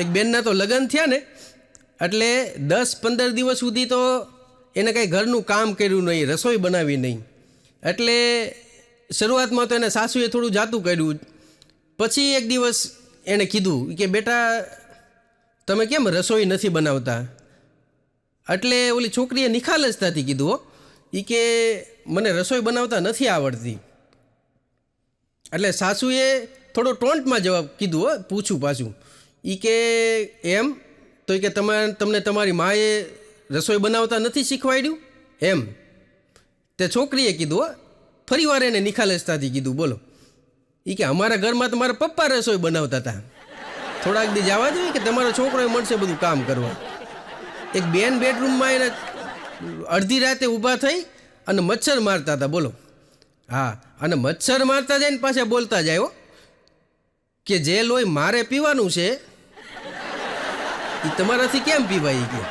એક બેનના તો લગ્ન થયા ને એટલે 10-15 દિવસ સુધી તો એને કાંઈ ઘરનું કામ કર્યું નહીં, રસોઈ બનાવી નહીં. એટલે શરૂઆતમાં તો એને સાસુએ થોડું જાતું કર્યું. પછી એક દિવસ એણે કીધું કે બેટા તમે કેમ રસોઈ નથી બનાવતા? એટલે ઓલી છોકરીએ નિખાલસતાથી કીધું એ કે મને રસોઈ બનાવતા નથી આવડતી. એટલે સાસુએ થોડો ટોન્ટમાં જવાબ કીધું પૂછું પાછું એ કે એમ તો કે તમને તમારી માએ રસોઈ બનાવતા નથી શીખવાડ્યું એમ? તે છોકરીએ કીધું ફરી વાર એને નિખાલસતાથી કીધું બોલો એ કે અમારા ઘરમાં તો મારા પપ્પા રસોઈ બનાવતા હતા. થોડાક દી જવા જોઈએ કે તમારો છોકરો મળશે બધું કામ કરવા. એક બેન બેડરૂમમાં એને અડધી રાતે ઊભા થઈ અને મચ્છર મારતા હતા બોલો. હા, અને મચ્છર મારતા જાય ને પાછા બોલતા જાય કે જે લોહી મારે પીવાનું છે એ તમારાથી કેમ પીવાય કે.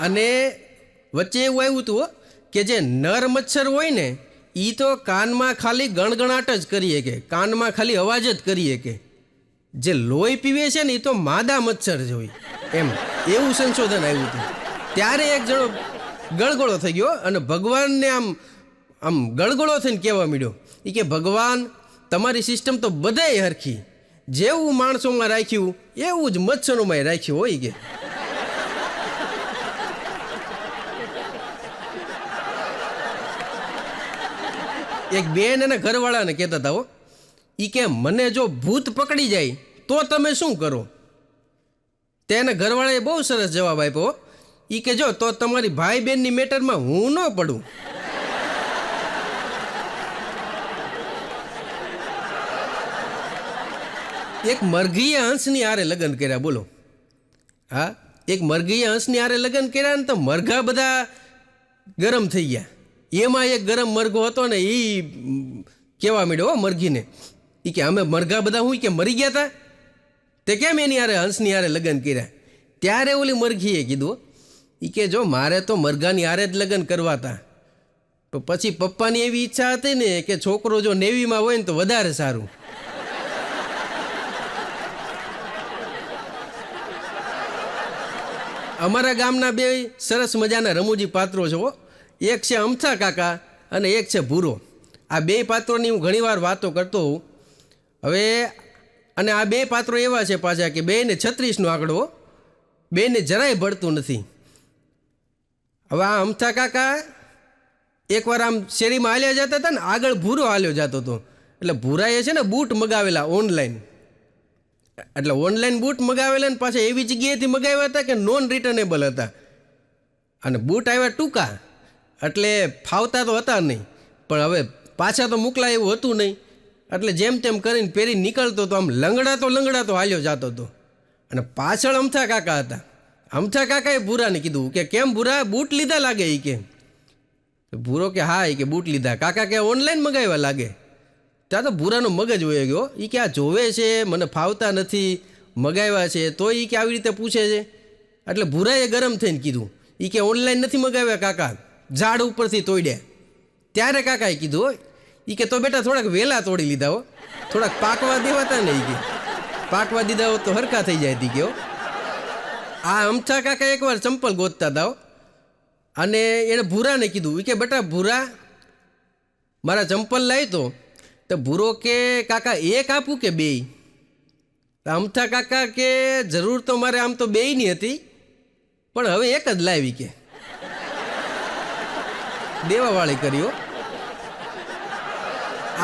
અને વચ્ચે એવું આવ્યું હતું કે જે નર મચ્છર હોય ને એ તો કાનમાં ખાલી ગણગણાટ જ કરીએ કે, કાનમાં ખાલી અવાજ જ કરીએ કે. જે લોહી પીવે છે ને એ તો માદા મચ્છર જ હોય એમ, એવું સંશોધન આવ્યું હતું. ત્યારે એક જણો ગળગળો થઈ ગયો અને ભગવાનને આમ ગળગળો થઈને કહેવા માંડ્યો એ કે ભગવાન તમારી સિસ્ટમ તો બધાય હરખી, જેવું માણસોમાં રાખ્યું એવું જ મચ્છરોમાં રાખ્યું હોય કે. એક બેન એના ઘરવાળાને કહેતા હતા એ કે મને જો ભૂત પકડી જાય તો તમે શું કરો? તેના ઘરવાળાએ બહુ સરસ જવાબ આપ્યો એ કે જો તો તમારી ભાઈ બહેનની મેટરમાં હું ન પડું. એક મરઘીએ હંસની આરે લગ્ન કર્યા બોલો. હા, એક મરઘીએ હંસની આરે લગ્ન કર્યા ને તો મરઘા બધા ગરમ થઈ ગયા. એમાં એક ગરમ મરઘો હતો ને એ કહેવા માંડ્યો મરઘીને એ કે અમે મરઘા બધા હું કે મરી ગયા હતા તે કેમ એની આરે હંસની આરે લગ્ન કર્યા? ત્યારે ઓલી મરઘીએ કીધું એ કે જો મારે તો મરઘાની આરે જ લગ્ન કરવા હતા, તો પછી પપ્પાની એવી ઈચ્છા હતી ને કે છોકરો જો નેવીમાં હોય ને તો વધારે સારું. અમારા ગામના બે સરસ મજાના રમૂજી પાત્રો છે. એક છે અમથા કાકા અને એક છે ભૂરો. આ બે પાત્રોની હું ઘણીવાર વાતો કરતો હોઉં. હવે અને આ બે પાત્રો એવા છે પાછા કે બેને 36નો આંકડો, બેને જરાય ભળતું નથી. હવે આ અમથા કાકા એકવાર આમ શેરીમાં હાલ્યા જતા હતા ને આગળ ભૂરો હાલ્યો જતો હતો. એટલે ભૂરાએ છે ને બૂટ મગાવેલા ઓનલાઈન, એટલે ઓનલાઈન બૂટ મગાવેલા ને પાછા એવી જગ્યાએથી મગાવ્યા હતા કે નોન રિટર્નેબલ હતા. અને બૂટ આવ્યા ટૂંકા એટલે ફાવતા તો હતા નહીં, પણ હવે પાછા તો મોકલાય એવું હતું નહીં. એટલે જેમ તેમ કરીને પહેરી નીકળતો તો આમ લંગડાતો હાલ્યો જતો હતો. અને પાછળ અમથા કાકા હતા. અમથા કાકાએ ભૂરાને કીધું કે કેમ ભૂરા બૂટ લીધા લાગે એ કે. ભૂરો કે હા એ કે બૂટ લીધા. કાકા કે ઓનલાઈન મગાવ્યા લાગે. ત્યાં તો ભૂરાનો મગજ વયો ગયો. એ કે આ જોવે છે મને ફાવતા નથી, મગાવ્યા છે તો એ કે આવી રીતે પૂછે છે. એટલે ભૂરાએ ગરમ થઈને કીધું એ કે ઓનલાઈન નથી મગાવ્યા કાકા, ઝાડ ઉપરથી તોડ્યા. ત્યારે કાકાએ કીધું એ કે તો બેટા થોડાક વહેલા તોડી લીધા થોડાક પાકવા દેવાતા ને એ કે પાકવા દીધા હોત તો હરખા થઈ જાય હતી કે. આ અમથા કાકા એકવાર ચંપલ ગોતતા હતા અને એણે ભૂરાને કીધું એ કે બેટા ભૂરા મારા ચંપલ લાવી તો ભૂરો કે કાકા એક આપું કે બે? અમથા કાકા કે જરૂર તો મારે આમ તો બેયની હતી પણ હવે એક જ લાવી કે. દેવાવાળી કર્યો.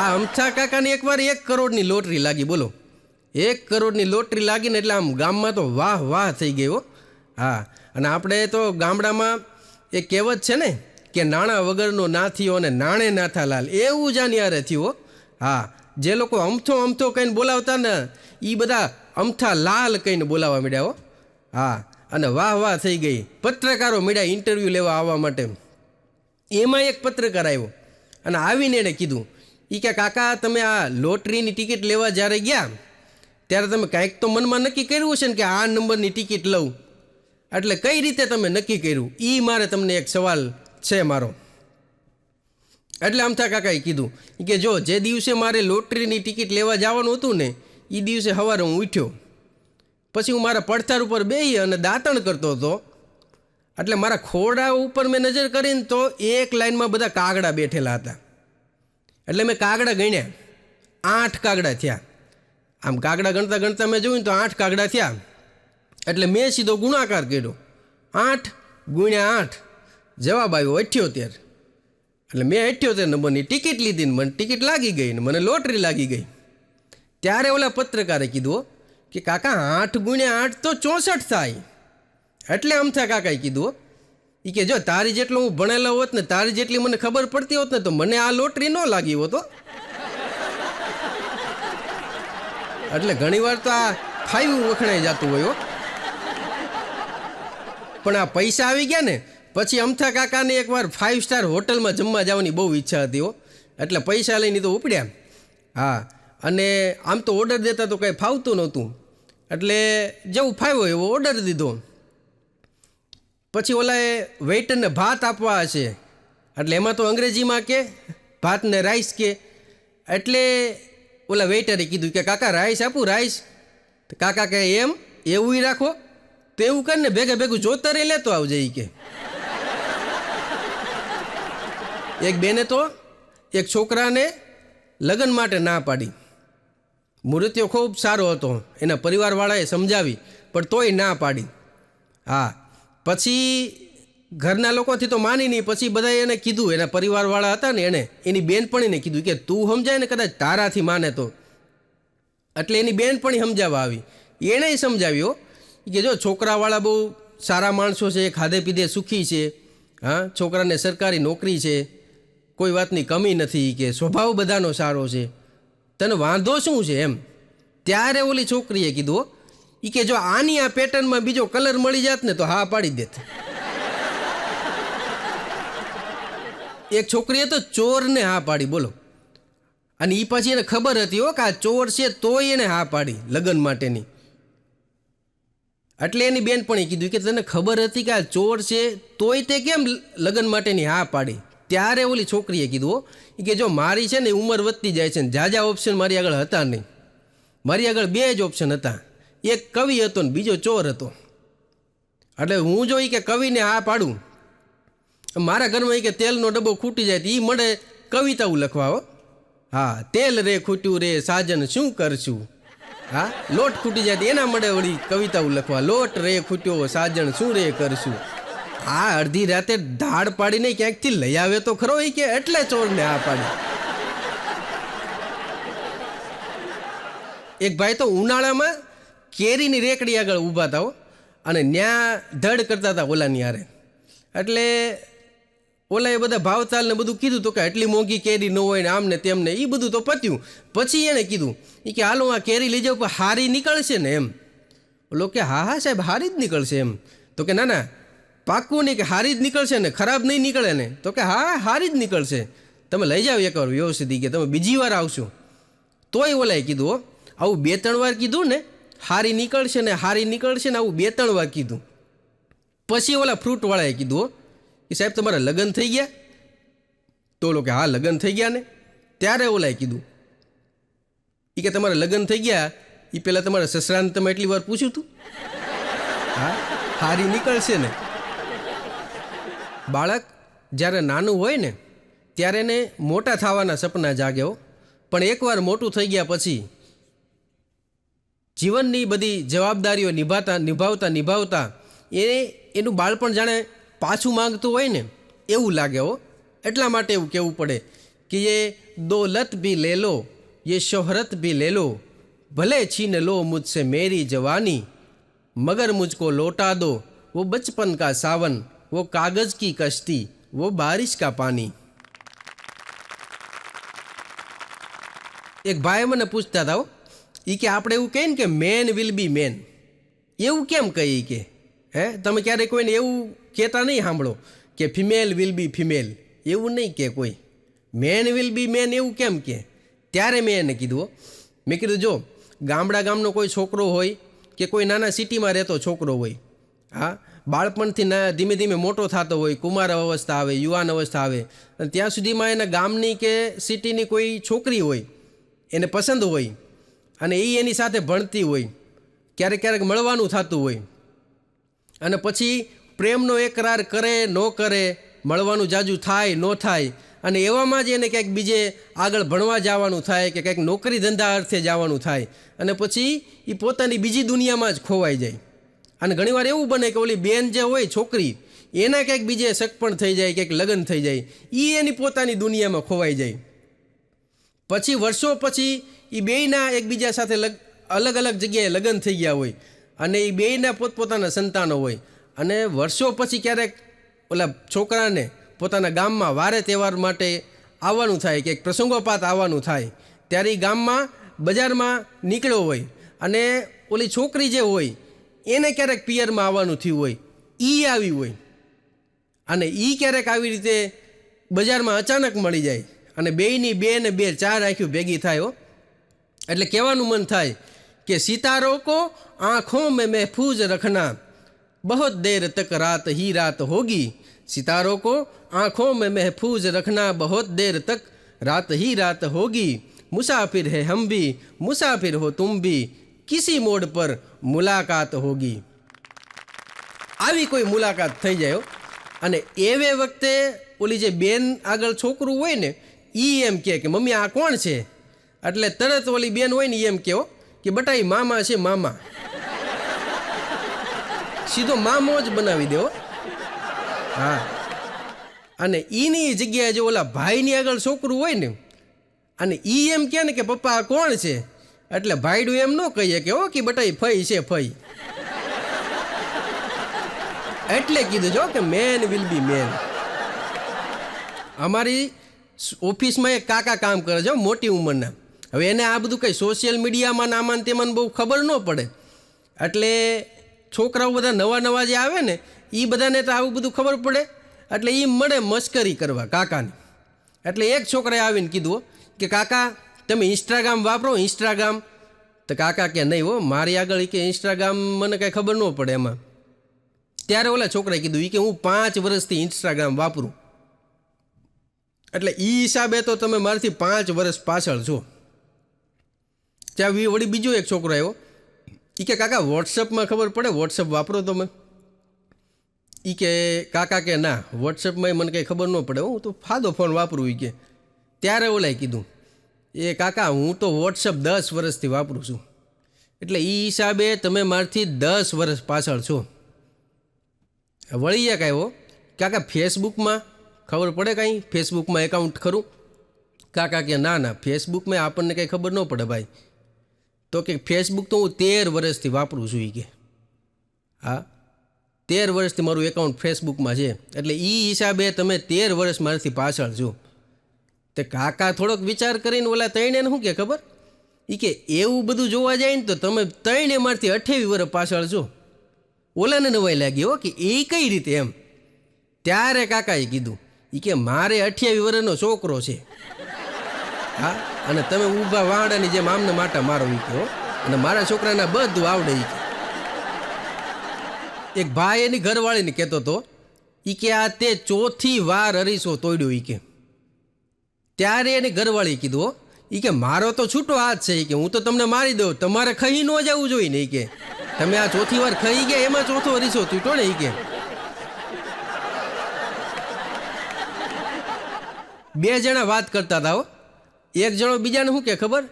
આ અમથા કાકાને એકવાર 1 કરોડની લોટરી લાગી બોલો. 1 કરોડની લોટરી લાગીને એટલે આમ ગામમાં તો વાહ વાહ થઈ ગયો. હા, અને આપણે તો ગામડામાં એક કહેવત છે ને કે નાણાં વગરનો ના થયો અને નાણે નાથા લાલ, એવું જ આની હારે થયું. હા, જે લોકો અમથો કહીને બોલાવતા ને એ બધા અમથા લાલ કહીને બોલાવવા માંડ્યા. હા, અને વાહ વાહ થઈ ગઈ. પત્રકારો માંડ્યા ઇન્ટરવ્યૂ લેવા આવવા માટે. એમાં એક પત્રકાર આવ્યો અને આવીને એણે કીધું એ કે કાકા તમે આ લોટરીની ટિકિટ લેવા જ્યારે ગયા ત્યારે તમે કાંઈક તો મનમાં નક્કી કર્યું હશે ને કે આ નંબરની ટિકિટ લઉં, એટલે કઈ રીતે તમે નક્કી કર્યું એ મારે તમને એક સવાલ છે મારો. એટલે અમથા કાકાએ કીધું કે જો જે દિવસે મારે લોટરીની ટિકિટ લેવા જવાનું હતું ને એ દિવસે સવારે હું ઉઠ્યો, પછી હું મારા પડથાર ઉપર બેસી અને દાંતણ કરતો હતો, એટલે મારા ખોડા ઉપર મેં નજર કરીને તો એક લાઈનમાં બધા કાગડા બેઠેલા હતા. એટલે મેં કાગડા ગણ્યા, 8 કાગડા થયા. આમ કાગડા ગણતા ગણતા મેં જોયું તો 8 કાગડા થયા. એટલે મેં સીધો ગુણાકાર કર્યો, 8 ગુણ્યા 8, જવાબ આવ્યો 78. એટલે મેં 78 નંબરની ટિકિટ લીધી ને મને ટિકિટ લાગી ગઈ ને મને લોટરી લાગી ગઈ. ત્યારે ઓલા પત્રકારે કીધું કે કાકા 8 ગુણ્યા 8 તો 64 થાય. એટલે અમથા કાકાએ કીધું એ કે જો તારી જેટલો હું ભણેલો હોત ને તારી જેટલી મને ખબર પડતી હોત ને તો મને આ લોટરી ન લાગી હોત. એટલે ઘણીવાર તો આ ખાયું વખણાઈ જતું હોય. પણ આ પૈસા આવી ગયા ને પછી અમથા કાકાને એકવાર 5 સ્ટાર હોટલમાં જમવા જવાની બહુ ઈચ્છા હતી. એટલે પૈસા લઈને તો ઉપડ્યા. હા, અને આમ તો ઓર્ડર દેતા તો કંઈ ફાવતું નહોતું, એટલે જેવું ફાવ્યો એવો ઓર્ડર દીધો. પછી ઓલાએ વેઇટરને ભાત આપવા હશે, એટલે એમાં તો અંગ્રેજીમાં કે ભાતને રાઈસ કે. એટલે ઓલા વેઇટરે કીધું કે કાકા રાઈસ આપું, રાઈસ. તો કાકા કહે એમ એવું રાખો, તો એવું કરીને ભેગું જોતરે લેતો આવજે એ કે. એક બેને તો એક છોકરાને લગ્ન માટે ના પાડી. મૂર્તિઓ ખૂબ સારો હતો, એના પરિવારવાળાએ સમજાવી પણ તોય ના પાડી. હા, પછી ઘરના લોકોથી તો માની નહીં, પછી બધાએ એને કીધું, એના પરિવારવાળા હતા ને એને એની બેનપણીને કીધું કે તું સમજાય ને કદાચ તારાથી માને તો. એટલે એની બેનપણી સમજાવવા આવી. એણે સમજાવ્યો કે જો છોકરાવાળા બહુ સારા માણસો છે, ખાધે પીધે સુખી છે, હા, છોકરાને સરકારી નોકરી છે, કોઈ વાતની કમી નથી, કે સ્વભાવ બધાનો સારો છે, તને વાંધો શું છે એમ. ત્યારે ઓલી છોકરીએ કીધું એ કે જો આની આ પેટર્નમાં બીજો કલર મળી જાત ને તો હા પાડી દેત. એક છોકરીએ તો ચોરને હા પાડી, બોલો. અને એ પછી એને ખબર હતી કે આ ચોર છે તોય એને હા પાડી લગ્ન માટેની. એટલે એની બેનપણીએ કીધું કે તને ખબર હતી કે આ ચોર છે તોય તે કેમ લગ્ન માટેની હા પાડી. ત્યારે ઓલી છોકરીએ કીધું કે જો મારી છે ને ઉંમર વધતી જાય છે ને જાજા ઓપ્શન મારી આગળ હતા નહીં, મારી આગળ 2 જ ઓપ્શન હતા, એક કવિ હતો ને બીજો ચોર હતો. એટલે હું જો કે કવિને હા પાડું, મારા ઘરમાં કે તેલનો ડબ્બો ખૂટી જાય તો એ મળે કવિતાઓ લખવા. હા, તેલ રે ખૂટ્યું રે સાજન શું કરશું. હા, લોટ ખૂટી જાય તો એના મળે વળી કવિતાઓ લખવા, લોટ રે ખૂટ્યો સાજન શું રે કરશું. આ અડધી રાતે ધાડ પાડીને ક્યાંકથી લઈ આવે તો ખરો એ કે, એટલે ચોરને હા પાડી. એક ભાઈ તો ઉનાળામાં કેરીની રેકડી આગળ ઊભા હતા અને ન્યા ધડ કરતા હતા ઓલાની હારે. એટલે ઓલાએ બધા ભાવતાલ ને બધું કીધું તો કે એટલી મોંઘી કેરી ન હોય ને આમ ને તેમ ને, એ બધું તો પત્યું. પછી એણે કીધું એ કે હાલો આ કેરી લઈ જાવ પણ હારી નીકળશે ને એમ. ઓલો કે હા હા સાહેબ હારી જ નીકળશે એમ. તો કે ના ના પાક્કું નહીં કે હારી જ નીકળશે ને, ખરાબ નહીં નીકળે ને. તો કે હા હારી જ નીકળશે, તમે લઈ જાઓ એકવાર વ્યવસ્થિત, કે તમે બીજી વાર આવશો. તોય ઓલાએ કીધું આવું 2-3 વાર કીધું ને, હારી નીકળશે ને હારી નીકળશે ને, આવું 2-3 વાર કીધું. પછી ઓલા ફ્રૂટવાળાએ કીધું કે સાહેબ તમારા લગ્ન થઈ ગયા. તો ઓલો કે હા લગ્ન થઈ ગયા ને. ત્યારે ઓલાએ કીધું એ કે તમારા લગ્ન થઈ ગયા એ પહેલાં તમારા સસરાને તમે એટલી વાર પૂછ્યું હતું. હા, હારી નીકળશે ને. બાળક જ્યારે નાનું હોય ને ત્યારે એને મોટા થવાના સપના જાગ્યો, પણ એકવાર મોટું થઈ ગયા પછી જીવનની બધી જવાબદારીઓ નિભાવતા એનું બાળપણ જાણે પાછું માંગતું હોય ને એવું લાગે. એટલા માટે એવું કહેવું પડે કે ये दौलत भी ले लो, ये शोहरत भी ले लो, भले छीन लो मुझसे मेरी जवानी, मगर मुझको लौटा दो वो बचपन का सावन, वो कागज़ की कश्ती, वो बारिश का पानी. એક ભાઈ મને પૂછતા હતા એ કે આપણે એવું કહીએ ને કે મેન વિલ બી મેન, એવું કેમ કહીએ કે હે તમે ક્યારેય કોઈને એવું કહેતા નહીં સાંભળો કે ફિમેલ વિલ બી ફિમેલ, એવું નહીં કે કોઈ. મેન વિલ બી મેન એવું કેમ કે. ત્યારે મેં એને કીધું જો ગામનો કોઈ છોકરો હોય કે કોઈ નાના સિટીમાં રહેતો છોકરો હોય, હા, બાળપણથી ધીમે ધીમે મોટો થતો હોય, કુમાર અવસ્થા આવે, યુવાન અવસ્થા આવે, અને ત્યાં સુધીમાં એના ગામની કે સિટીની કોઈ છોકરી હોય એને પસંદ હોય, અને એ એની સાથે ભણતી હોય, ક્યારેક ક્યારેક મળવાનું થતું હોય, અને પછી પ્રેમનો એકરાર કરે ન કરે, મળવાનું જાજુ થાય ન થાય, અને એવામાં જ એને ક્યાંક બીજે આગળ ભણવા જવાનું થાય કે કંઈક નોકરી ધંધા અર્થે જવાનું થાય, અને પછી એ પોતાની બીજી દુનિયામાં જ ખોવાઈ જાય. અને ઘણીવાર એવું બને કે ઓલી બેન જે હોય છોકરી એના ક્યાંક બીજે સગપણ થઈ જાય, ક્યાંક લગ્ન થઈ જાય, એ એની પોતાની દુનિયામાં ખોવાઈ જાય. પછી વર્ષો પછી એ બેયના એકબીજા સાથે અલગ અલગ જગ્યાએ લગ્ન થઈ ગયા હોય, અને એ બેયના પોતપોતાના સંતાનો હોય, અને વર્ષો પછી ક્યારેક ઓલા છોકરાને પોતાના ગામમાં વારે તહેવાર માટે આવવાનું થાય, કે પ્રસંગોપાત આવવાનું થાય, ત્યારે એ ગામમાં બજારમાં નીકળ્યો હોય, અને ઓલી છોકરી જે હોય એને ક્યારેક પિયરમાં આવવાનું થયું હોય, એ આવી હોય, અને એ ક્યારેક આવી રીતે બજારમાં અચાનક મળી જાય, અને બેયની બે ને બે ચાર આંખ્યું ભેગી થાય હો. એટલે કહેવાનું મન થાય કે સિતારો કો આંખોं में महफूज रखना, बहुत देर तक रात ही रात होगी. सितारों को आँखों में महफूज रखना, बहुत देर तक रात ही रात होगी. मुसाफिर है हम भी, मुसाफिर हो तुम भी, किसी मोड़ पर मुलाकात होगी. આવી કોઈ મુલાકાત થઈ જાય. અને એવે વખતે ઓલી જે બેન આગળ છોકરું હોય ને એ એમ કે મમ્મી આ કોણ છે, એટલે તરત ઓલી બેન હોય ને એમ કહો કે બટા એ મામા છે મામા. સીધો મામો જ બનાવી દેવો. હા, અને એની જગ્યાએ જો ઓલા ભાઈની આગળ છોકરું હોય ને અને એ એમ કહે ને કે પપ્પા આ કોણ છે, એટલે ભાઈડું એમ ન કહીએ કે ઓ કે બટા એ ફઈ છે ફઈ. એટલે કીધું જો કે મેન વિલ બી મેન. અમારી ઓફિસમાં એક કાકા કામ કરે છે મોટી ઉંમરના. હવે એને આ બધું કંઈ સોશિયલ મીડિયામાં આમાં તેમાં બહુ ખબર ન પડે, એટલે છોકરાઓ બધા નવા નવા જે આવે ને એ બધાને તો આવું બધું ખબર પડે, એટલે એ મળે મસ્કરી કરવા કાકાને. એટલે એક છોકરાએ આવીને કીધું કે કાકા તમે ઇન્સ્ટાગ્રામ વાપરો ઇન્સ્ટાગ્રામ? તો કાકા કે નહીં હો, મારી આગળ કે ઇન્સ્ટાગ્રામ મને કાંઈ ખબર ન પડે એમાં. ત્યારે ઓલા છોકરાએ કીધું કે હું 5 વર્ષથી ઇન્સ્ટાગ્રામ વાપરું. એટલે એ હિસાબે તો તમે મારાથી 5 વર્ષ પાછળ છો. ત્યાં વળી બીજો એક છોકરો આવ્યો, એ કે કાકા વોટ્સઅપમાં ખબર પડે, વોટ્સઅપ વાપરો તમે? એ કે કાકા કે ના, વોટ્સઅપમાં મને કંઈ ખબર ન પડે, હું તો ફાદો ફોન વાપરું. એ કે ત્યારે ઓલાએ કીધું એ કાકા હું તો વોટ્સઅપ 10 વર્ષથી વાપરું છું. એટલે એ હિસાબે તમે મારાથી 10 વર્ષ પાછળ છો. વળી એક આવ્યો, કાકા ફેસબુકમાં ખબર પડે કાંઈ, ફેસબુકમાં એકાઉન્ટ ખરું? કાકા કે ના ના, ફેસબુકમાં આપણને કંઈ ખબર ન પડે ભાઈ. તો કે ફેસબુક તો હું 13 વર્ષથી વાપરું છું. એ કે હા 13 વર્ષથી મારું એકાઉન્ટ ફેસબુકમાં છે, એટલે એ હિસાબે તમે 13 વર્ષ મારાથી પાછળ છો. તે કાકા થોડોક વિચાર કરીને ઓલા ત્રણેને શું કે ખબર, એ કે એવું બધું જોવા જાય ને તો તમે ત્રણે મારથી 28 વર્ષ પાછળ છો. ઓલાને નવાઈ લાગી હો કે એ કઈ રીતે એમ. ત્યારે કાકાએ કીધું એ કે મારે 28 વર્ષનો છોકરો છે. હા, અને તમે ઊભા વાંડાની જેમ આમને માટા મારો. એ કહો અને મારા છોકરાને બધું આવડે. એ કે એક ભાઈ એની ઘરવાળીને કહેતો હતો, એ કે આ તે 4થી વાર અરીસો તોડ્યો. એ કે ત્યારે એની ઘરવાળી કીધું એ કે મારો તો છૂટો હાથ છે. એ કે હું તો તમને મારી દઉં, તમારે ખાઈ ન જવું જોઈએ ને. એ કે તમે આ 4થી વાર ખાઈ ગયા, એમાં 4થો અરીસો તૂટ્યો ને. એ કે 2 જણા વાત કરતા હતા. એક જણો બીજાને શું કે ખબર,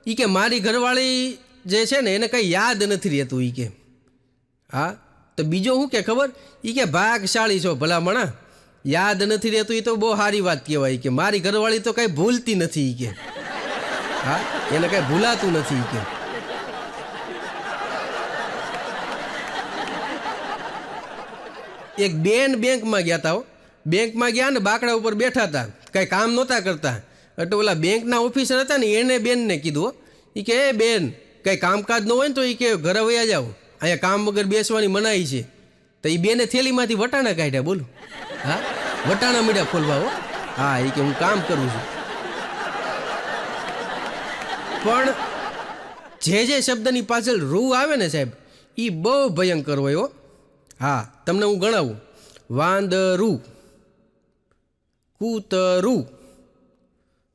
એ કે મારી ઘરવાળી જે છે ને એને કંઈ યાદ નથી રહેતું. એ કે હા, તો બીજો શું કે ખબર, એ કે ભાગશાળી છો ભલામણા, યાદ નથી રહેતું. એ તો બહુ સારી વાત કહેવાય. કે મારી ઘરવાળી તો કાંઈ ભૂલતી નથી. કે હા, એને કાંઈ ભૂલાતું નથી. કે એક બેન બેંકમાં ગયા હતા. બેંકમાં ગયા ને બાકડા ઉપર બેઠા હતા, કાંઈ કામ નહોતા કરતા. એટલે ઓલા બેંકના ઓફિસર હતા ને એને બેનને કીધું એ કે એ બેન કંઈ કામકાજ ન હોય ને તો એ કે ઘરે વયા જાઓ, અહીંયા કામ વગર બેસવાની મનાઈ છે. તો એ બેને થેલીમાંથી વટાણા કાઢ્યા. બોલો, હા વટાણા મીડા ખોલવા. હો હા, એ કે હું કામ કરું છું. પણ જે શબ્દની પાછળ રૂ આવે ને સાહેબ, એ બહુ ભયંકર હોય. હો હા, તમને હું ગણાવું. વાંદરું, કૂતરું,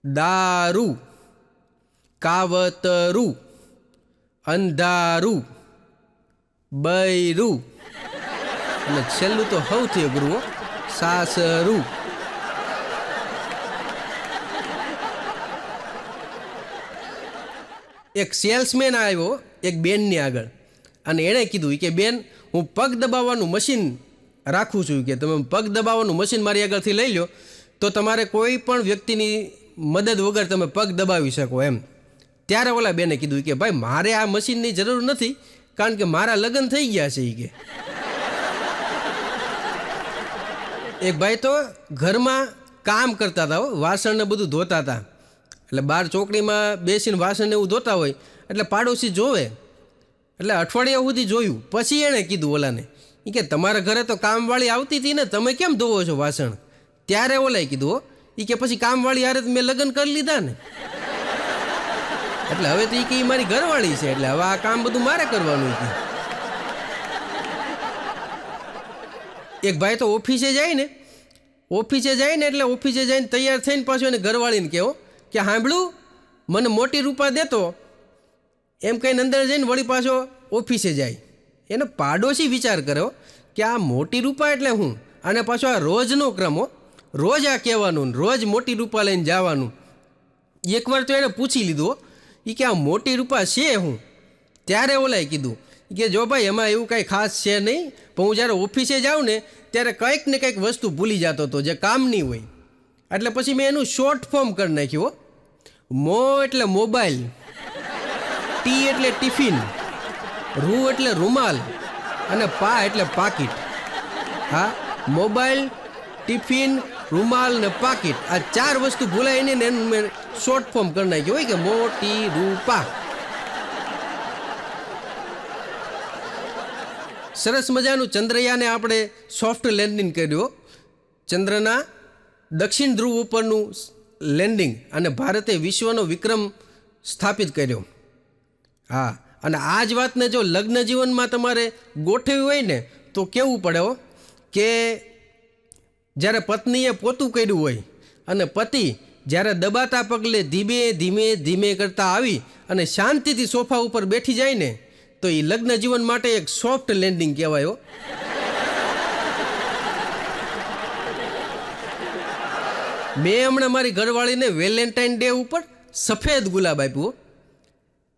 દારૂ, કાવતરું, અંધારું, બૈરું, અને છેલ્લું તો સૌથી અઘરું હો, સાસરું. એક સેલ્સમેન આવ્યો એક બેનની આગળ અને એણે કીધું કે બેન, હું પગ દબાવવાનું મશીન રાખું છું, કે તમે પગ દબાવવાનું મશીન મારી આગળથી લઈ લો તો તમારે કોઈ પણ વ્યક્તિની મદદ વગર તમે પગ દબાવી શકો એમ. ત્યારે ઓલા બેને કીધું કે ભાઈ, મારે આ મશીનની જરૂર નથી, કારણ કે મારા લગ્ન થઈ ગયા છે. કે એક ભાઈ તો ઘરમાં કામ કરતા હતા, વાસણને બધું ધોતા હતા. એટલે બહાર ચોકડીમાં બેસીને વાસણને એવું ધોતા હોય એટલે પાડોશી જોવે. એટલે અઠવાડિયા સુધી જોયું, પછી એણે કીધું ઓલાને કે તમારા ઘરે તો કામવાળી આવતી હતી ને, તમે કેમ ધોવો છો વાસણ? ત્યારે ઓલાએ કીધું કે પછી કામવાળી હારે મેં લગ્ન કરી લીધા ને, એટલે હવે તો એ મારી ઘરવાળી છે, એટલે હવે આ કામ બધું મારે કરવાનું. એક ભાઈ તો ઓફિસે જાય ને એટલે ઓફિસે જઈને તૈયાર થઈને પાછું એને ઘરવાળીને કહેવો કે સાંભળું, મને મોટી રૂપા દેતો, એમ કહીને અંદર જઈને વળી પાછો ઓફિસે જાય. એને પાડોશી વિચાર કર્યો કે આ મોટી રૂપા એટલે હું, અને પાછો આ રોજનો ક્રમ હો, રોજ આ કહેવાનું, રોજ મોટી રૂપા લઈને જવાનું. એકવાર તો એને પૂછી લીધું કે આ મોટી રૂપા છે હું? ત્યારે ઓલાએ કીધું કે જો ભાઈ, એમાં એવું કાંઈ ખાસ છે નહીં, પણ હું જ્યારે ઓફિસે જાઉં ને ત્યારે કંઈક ને કંઈક વસ્તુ ભૂલી જતો હતો જે કામની હોય. એટલે પછી મેં એનું શોર્ટ ફોર્મ કરી નાખ્યું. મો એટલે મોબાઈલ, ટી એટલે ટિફિન, રૂ એટલે રૂમાલ, અને પા એટલે પાકીટ. હા, મોબાઈલ, ટિફિન, રૂમાલ ને પાકીટ, આ 4 વસ્તુ ભૂલાય નહીં ને એનું મેં શોર્ટ ફોર્મ કરી નાખ્યું હોય કે મોટી રૂપા. સરસ મજાનું ચંદ્રયાને આપણે સોફ્ટ લેન્ડિંગ કર્યું. ચંદ્રના દક્ષિણ ધ્રુવ ઉપરનું લેન્ડિંગ, અને ભારતે વિશ્વનો વિક્રમ સ્થાપિત કર્યો. હા, અને આ જ વાતને જો લગ્ન જીવનમાં તમારે ગોઠવી હોય ને તો કેવું પડે કે જ્યારે પત્નીએ પોતું કર્યું હોય અને પતિ જ્યારે દબાતા પગલે ધીમે ધીમે ધીમે કરતા આવી અને શાંતિથી સોફા ઉપર બેઠી જાય ને, તો એ લગ્ન જીવન માટે એક સોફ્ટ લેન્ડિંગ કહેવાય. મેં હમણાં મારી ઘરવાળીને વેલેન્ટાઇન ડે ઉપર સફેદ ગુલાબ આપ્યું.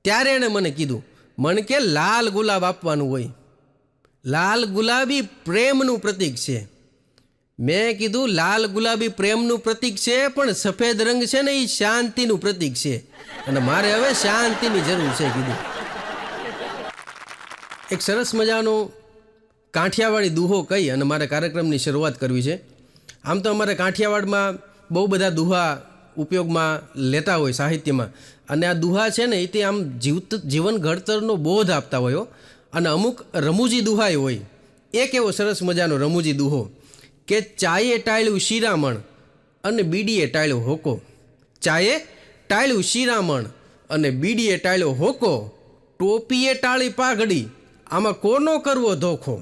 ત્યારે એણે મને કીધું, મને કે લાલ ગુલાબ આપવાનું હોય, લાલ ગુલાબી પ્રેમનું પ્રતીક છે. મેં કીધું લાલ ગુલાબી પ્રેમનું પ્રતીક છે, પણ સફેદ રંગ છે ને એ શાંતિનું પ્રતીક છે, અને મારે હવે શાંતિની જરૂર છે કીધું. એક સરસ મજાનો કાઠિયાવાડી દુહો કહી અને મારે કાર્યક્રમની શરૂઆત કરવી છે. આમ તો અમારે કાઠિયાવાડમાં બહુ બધા દુહા ઉપયોગમાં લેતા હોય સાહિત્યમાં, અને આ દુહા છે ને એ આમ જીવન ઘડતરનો બોધ આપતા હોય. અને અમુક રમૂજી દુહાય હોય. એક એવો સરસ મજાનો રમૂજી દુહો કે ચાએ ટાળ્યું શિરામણ અને બીડીએ ટાળ્યો હોકો. ચાએ ટાળ્યું શિરામણ અને બીડીએ ટાળ્યો હોકો, ટોપીએ ટાળી પાઘડી, આમાં કોનો કરવો ધોખો.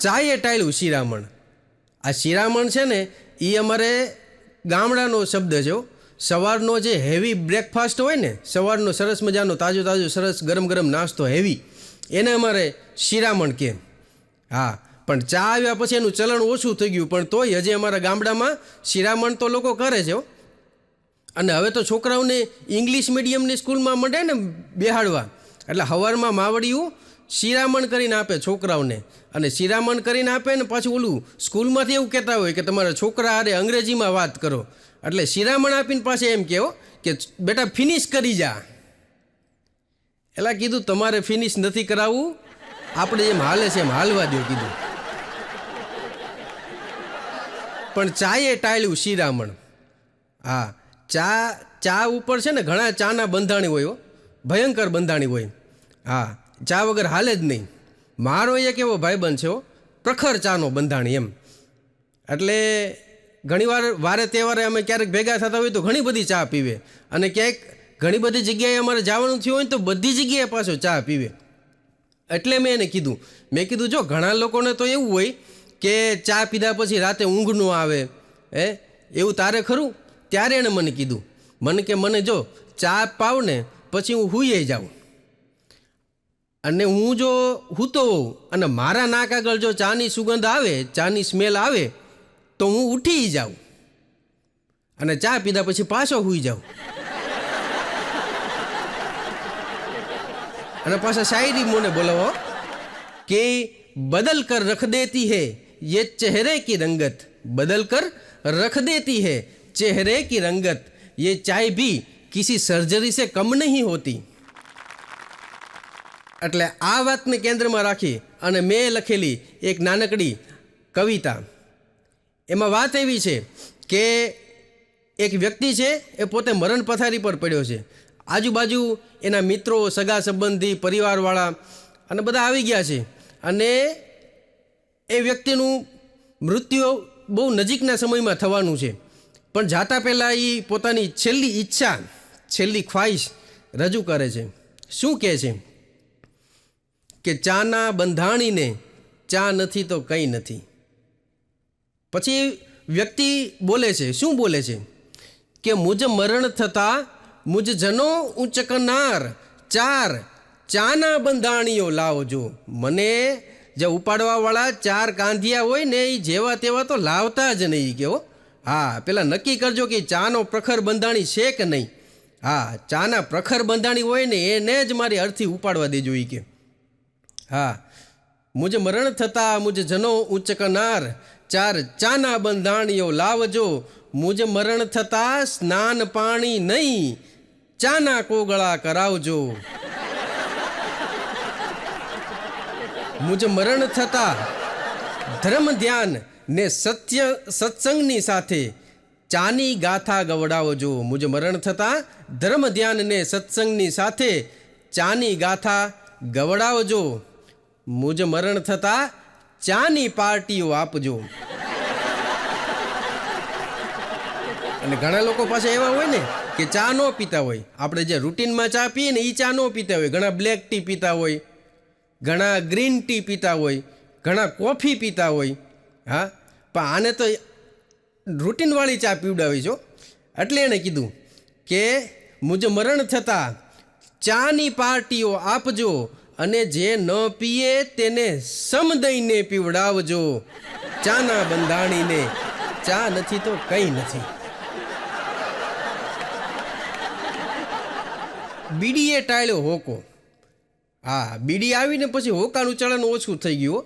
ચાએ ટાળ્યું શિરામણ. આ શિરામણ છે ને એ અમારે ગામડાનો શબ્દ છે. સવારનો જે હેવી બ્રેકફાસ્ટ હોય ને, સવારનો સરસ મજાનો તાજો સરસ ગરમ ગરમ નાસ્તો હેવી, એને અમારે શિરામણ કહે. હા, પણ ચા આવ્યા પછી એનું ચલણ ઓછું થઈ ગયું, પણ તોય હજી અમારા ગામડામાં શિરામણ તો લોકો કરે છે. અને હવે તો છોકરાઓને ઇંગ્લિશ મીડિયમની સ્કૂલમાં મળે ને બેહાડવા, એટલે સવારમાં માવડિયું શિરામણ કરીને આપે છોકરાઓને, અને શિરામણ કરીને આપે ને પાછું ઓલું સ્કૂલમાંથી એવું કહેતા હોય કે તમારા છોકરા હારે અંગ્રેજીમાં વાત કરો, એટલે શિરામણ આપીને પાસે એમ કહો કે બેટા ફિનિશ કરી જા. એટલે કીધું તમારે ફિનિશ નથી કરાવવું, આપણે જેમ હાલે છે એમ હાલવા દો કીધું. પણ ચાએ ટાળ્યું શિરામણ. હા, ચા ઉપર છે ને ઘણા ચાના બંધાણી હોય, ભયંકર બંધાણી હોય. હા, ચા વગર હાલે જ નહીં. મારો એક એવો ભાઈબંધ છે, પ્રખર ચાનો બંધાણી એમ. એટલે ઘણીવાર વારે તહેવારે અમે ક્યારેક ભેગા થતા હોય તો ઘણી બધી ચા પીવે, અને ક્યાંક ઘણી બધી જગ્યાએ અમારે જવાનું થયું હોય તો બધી જગ્યાએ પાછો ચા પીવે. એટલે મેં એને કીધું, જો ઘણા લોકોને તો એવું હોય કે ચા પીધા પછી રાતે ઊંઘ ન આવે, એવું તારે ખરું? ત્યારે એણે મને કીધું, મને જો ચા પાવ ને પછી હું સૂઈ જાઉં, અને હું જો સૂતો હોઉં અને મારા નાક આગળ જો ચાની સુગંધ આવે, ચાની સ્મેલ આવે, તો હું ઉઠી જાઉં અને ચા પીધા પછી પાછો સૂઈ જાઉં. અને પાછા શાયરી મને બોલાવો કે બદલ કર રખ દેતી હૈ ये चेहरे की रंगत, बदल कर रख देती है चेहरे की रंगत, ये चाय भी किसी सर्जरी से कम नहीं होती. એટલે આ વાતને કેન્દ્રમાં રાખી અને મેં લખેલી એક નાનકડી કવિતા. એમાં વાત એવી છે કે એક વ્યક્તિ છે એ પોતે મરણ પથારી પર પડ્યો છે. આજુબાજુ એના મિત્રો, સગા સંબંધી, પરિવારવાળા અને બધા આવી ગયા છે, અને એ વ્યક્તિનું મૃત્યુ બહુ નજીકના સમયમાં થવાનું છે. પણ જાતા પહેલાં એ પોતાની છેલ્લી ઈચ્છા, છેલ્લી ખ્વાહિશ રજૂ કરે છે. શું કહે છે કે ચાના બંધાણીને ચા નથી તો કંઈ નથી. પછી વ્યક્તિ બોલે છે, શું બોલે છે કે મુજ મરણ થતાં મુજ જનો ઊંચકનાર ચાર ચાના બંધાણીઓ લાવજો. મને જે ઉપાડવાવાળા ચાર કાંધિયા હોય ને એ જેવા તેવા તો લાવતા જ નહીં કે હો. હા, પેલા નક્કી કરજો કે ચાનો પ્રખર બંધાણી છે કે નહીં. હા, ચાના પ્રખર બંધાણી હોય ને એને જ મારી અર્થી ઉપાડવા દેજો એ કે. હા, મુજ મરણ થતાં મુજ જનો ઊંચકનાર ચાર ચાના બંધાણીઓ લાવજો. મુજ મરણ થતાં સ્નાન પાણી નહીં ચાના કોગળા કરાવજો. મુજ મરણ થતાં ધર્મ ધ્યાન ને સત્સંગની સાથે ચાની ગાથા ગવડાવજો. મુજ મરણ થતાં ધર્મ ધ્યાન ને સત્સંગની સાથે ચાની ગાથા ગવડાવજો. મુજ મરણ થતાં ચાની પાર્ટીઓ આપજો. અને ઘણા લોકો પાસે એવા હોય ને કે ચા ન પીતા હોય. આપણે જે રૂટીનમાં ચા પીએ ને એ ચા ન પીતા હોય. ઘણા બ્લેક ટી પીતા હોય, ઘણા ગ્રીન ટી પીતા હોય, ઘણા કોફી પીતા હોય. હા, પણ આને તો રૂટીનવાળી ચા પીવડાવી છો. એટલે એણે કીધું કે મુજ મરણ થતાં ચાની પાર્ટીઓ આપજો, અને જે ન પીએ તેને સમ દઈને પીવડાવજો. ચાના બંધાણીને ચા નથી તો કંઈ નથી. બીડીએ ટાળ્યો હોકો. હા, બીડી આવીને પછી હોકાનું ચલણ ઓછું થઈ ગયું.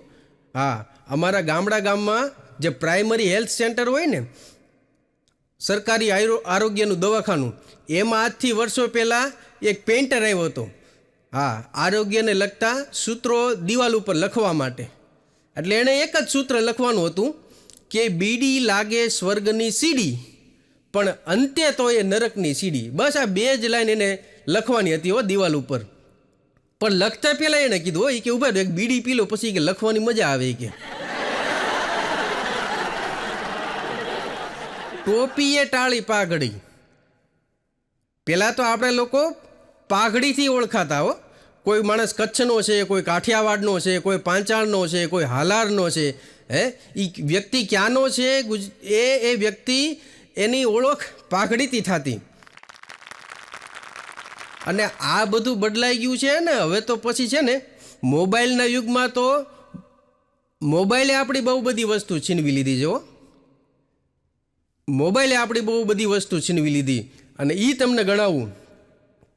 હા, અમારા ગામમાં જે પ્રાઇમરી હેલ્થ સેન્ટર હોય ને, સરકારી આરોગ્યનું દવાખાનું, એમાં આજથી વર્ષો પહેલાં એક પેઇન્ટર આવ્યો હતો. હા, આરોગ્યને લગતા સૂત્રો દિવાલ ઉપર લખવા માટે. એટલે એણે એક જ સૂત્ર લખવાનું હતું કે બીડી લાગે સ્વર્ગની સીડી, પણ અંતે તો એ નરકની સીડી. બસ આ બે જ લાઈન એને લખવાની હતી હો દિવાલ ઉપર. પણ લખતા પહેલાં એણે કીધું હોય કે ઉભા એક બીડી પી લો પછી કે લખવાની મજા આવે કે. ટોપીએ ટાળી પાઘડી. પહેલાં તો આપણે લોકો પાઘડીથી ઓળખાતા હો. કોઈ માણસ કચ્છનો છે, કોઈ કાઠિયાવાડનો છે, કોઈ પાંચાળનો છે, કોઈ હાલારનો છે. એ વ્યક્તિ ક્યાંનો છે એ વ્યક્તિ એની ઓળખ પાઘડીથી થતી. અને આ બધું બદલાઈ ગયું છે ને. હવે તો પછી છે ને મોબાઈલના યુગમાં તો મોબાઈલે આપણી બહુ બધી વસ્તુ છીનવી લીધી છે. મોબાઈલે આપણી બહુ બધી વસ્તુ છીનવી લીધી. અને એ તમને ગણાવું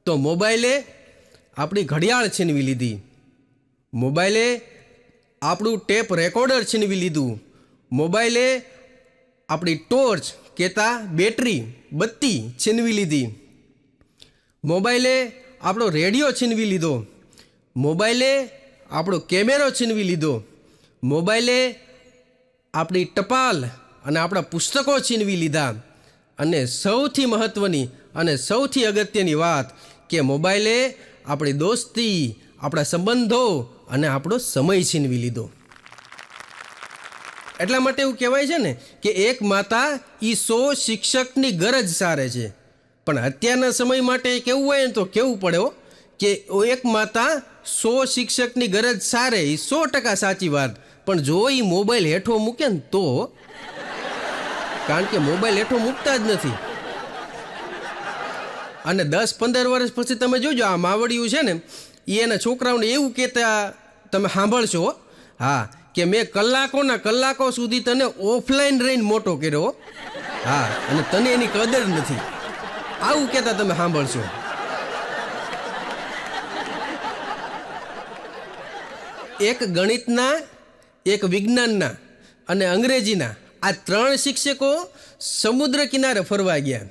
તો મોબાઈલે આપણી ઘડિયાળ છીનવી લીધી, મોબાઈલે આપણું ટેપ રેકોર્ડર છીનવી લીધું, મોબાઈલે આપણી ટોર્ચ કહેતા બેટરી બત્તી છીનવી લીધી, મોબાઈલે આપણો રેડિયો છીનવી લીધો, મોબાઈલે આપણો કેમેરો છીનવી લીધો, મોબાઈલે આપણી ટપાલ અને આપણા પુસ્તકો છીનવી લીધા. અને સૌથી મહત્ત્વની અને સૌથી અગત્યની વાત કે મોબાઈલે આપણી દોસ્તી, આપણા સંબંધો અને આપણો સમય છીનવી લીધો. એટલા માટે એવું કહેવાય છે ને કે એક માતા એ 100 શિક્ષકની ગરજ સારે છે. પણ અત્યારના સમય માટે કેવું હોય ને તો કેવું પડે કે એક માતા 100 શિક્ષકની ગરજ સારે, એ 100% સાચી વાત. પણ જો એ મોબાઈલ હેઠો મૂકે ને તો, કારણ કે મોબાઈલ હેઠો મૂકતા જ નથી. અને 10-15 વર્ષ પછી તમે જોજો આ માવડિયું છે ને એ એના છોકરાઓને એવું કહેતા તમે સાંભળશો, હા, કે મેં કલાકોના કલાકો સુધી તને ઓફલાઈન રહીને મોટો કર્યો, હા, અને તને એની કદર નથી, આવું કહેતા તમે સાંભળશો. એક ગણિતના, એક વિજ્ઞાનના અને અંગ્રેજીના આ 3 શિક્ષકો સમુદ્ર કિનારે ફરવા ગયા.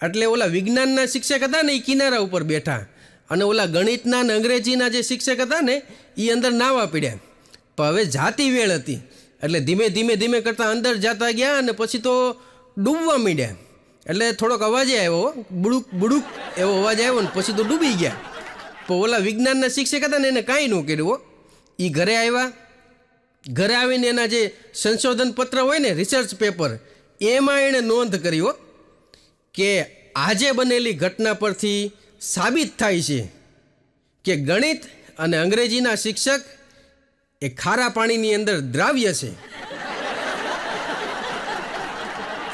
એટલે ઓલા વિજ્ઞાનના શિક્ષક હતા ને એ કિનારા ઉપર બેઠા, અને ઓલા ગણિતના અને અંગ્રેજીના જે શિક્ષક હતા ને એ અંદર નાવા પડ્યા. પણ હવે જાતી વેળ હતી એટલે ધીમે ધીમે ધીમે કરતાં અંદર જતા ગયા અને પછી તો ડૂબવા માંડ્યા. એટલે થોડોક અવાજે આવ્યો, બુડુક બુડુક એવો અવાજ આવ્યો ને પછી તો ડૂબી ગયા. પણ ઓલા વિજ્ઞાનના શિક્ષક હતા ને એને કાંઈ ન કર્યું. એ ઘરે આવ્યા, ઘરે આવીને એના જે સંશોધન પત્ર હોય ને, રિસર્ચ પેપર, એમાં એણે નોંધ કરી કે આજે બનેલી ઘટના પરથી સાબિત થાય છે કે ગણિત અને અંગ્રેજીના શિક્ષક એ ખારા પાણીની અંદર દ્રાવ્ય છે.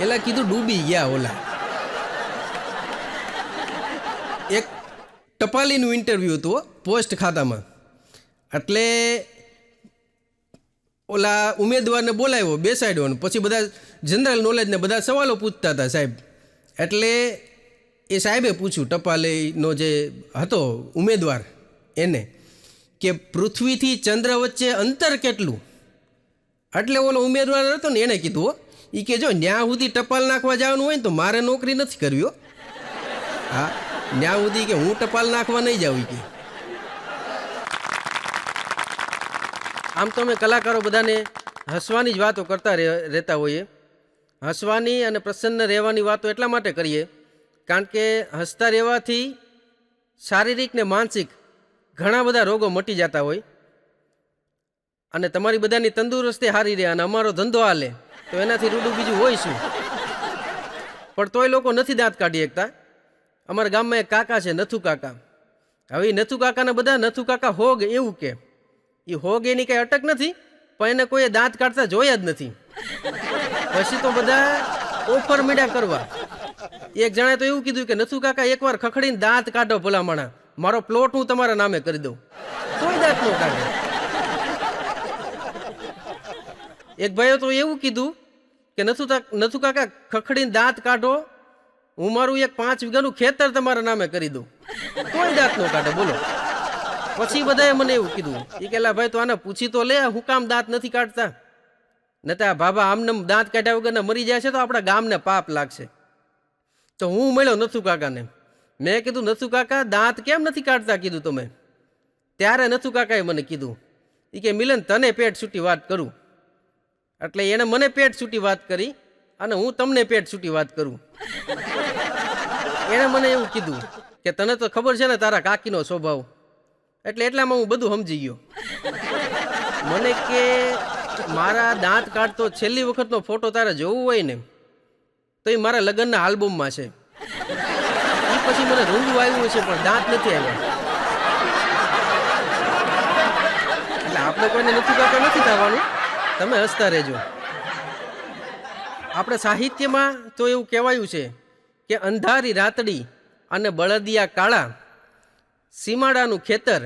એલા કીધું ડૂબી ગયા ઓલા. એક ટપાલીનું ઇન્ટરવ્યૂ હતું પોસ્ટ ખાતામાં. એટલે ઓલા ઉમેદવારને બોલાવ્યો, બેસાડ્યો, ને પછી બધા જનરલ નોલેજને બધા સવાલો પૂછતા હતા સાહેબ. એટલે એ સાહેબે પૂછ્યું, ટપાલીનો જે હતો ઉમેદવાર એને, કે પૃથ્વીથી ચંદ્ર વચ્ચે અંતર કેટલું? એટલે ઓલો ઉમેદવાર હતો ને એણે કીધું, એ કે જો ન્યા સુધી ટપાલ નાખવા જવાનું હોય ને તો મારે નોકરી નથી કરવી. હા, ન્યા સુધી કે હું ટપાલ નાખવા નહીં જાઉં કે. આમ તો અમે કલાકારો બધાને હસવાની જ વાતો કરતા રહેતા હોઈએ. હસવાની અને પ્રસન્ન રહેવાની વાતો એટલા માટે કરીએ કારણ કે હસતા રહેવાથી શારીરિક ને માનસિક ઘણા બધા રોગો મટી જતા હોય, અને તમારી બધાની તંદુરસ્તી સારી રહે અને અમારો ધંધો હાલે તો એનાથી રૂડું બીજું હોય શું. પણ તોય લોકો નથી દાંત કાઢી શકતા. અમારા ગામમાં એક કાકા છે, નથુ કાકા. હવે એ નથુ કાકાને બધા નથુ કાકા હોગ એવું કે. એ હોગ એની કંઈ અટક નથી, પણ એને કોઈએ દાંત કાઢતા જોયા જ નથી. પછી તો બધા ઓફર મીડા કરવા. એક જણાએ તો એવું કીધું કે નથુ કાકા એકવાર ખખડીને દાંત કાઢો ભલામણા, મારો પ્લોટ હું તમારા નામે કરી દઉં. કોઈ દાંત ન કાઢે. એક ભાઈએ તો એવું કીધું કે નથુ કાકા ખખડીને દાંત કાઢો, હું મારું એક 5 વીઘાનું ખેતર તમારા નામે કરી દઉં. કોઈ દાંત ન કાઢે. બોલો. પછી બધાએ મને એવું કીધું, એ કેલા ભાઈ તો આને પૂછી તો લે, હું કામ દાંત નથી કાઢતા? નતા બાબા આમને દાંત કાઢ્યા વગર મરી જાય છે તો આપણા ગામને પાપ લાગશે. તો હું મળ્યો નથુ કાકાને. મેં કીધું નથુ કાકા દાંત કેમ નથી કાઢતા કીધું તમે? ત્યારે નથુ કાકાએ મને કીધું, એ કે મિલન તને પેટ છૂટી વાત કરું. એટલે એને મને પેટ છૂટી વાત કરી અને હું તમને પેટ છૂટી વાત કરું. એણે મને એવું કીધું કે તને તો ખબર છે ને તારા કાકીનો સ્વભાવ, એટલે એટલામાં હું બધું સમજી ગયો. મને કે મારા દાંત કાઢતો છેલ્લી વખતનો ફોટો તારે જોવું હોય ને તો એ મારા લગ્નના આલ્બમમાં છે. એ પછી મને રૂંગું આવ્યું છે પણ દાંત નથી આવ્યા. એટલે આપણે કોઈને નથી કાકા નથી થવાનું, તમે હસતા રહેજો. આપણે સાહિત્યમાં તો એવું કહેવાયું છે કે અંધારી રાતડી અને બળદિયા કાળા, સીમાડાનું ખેતર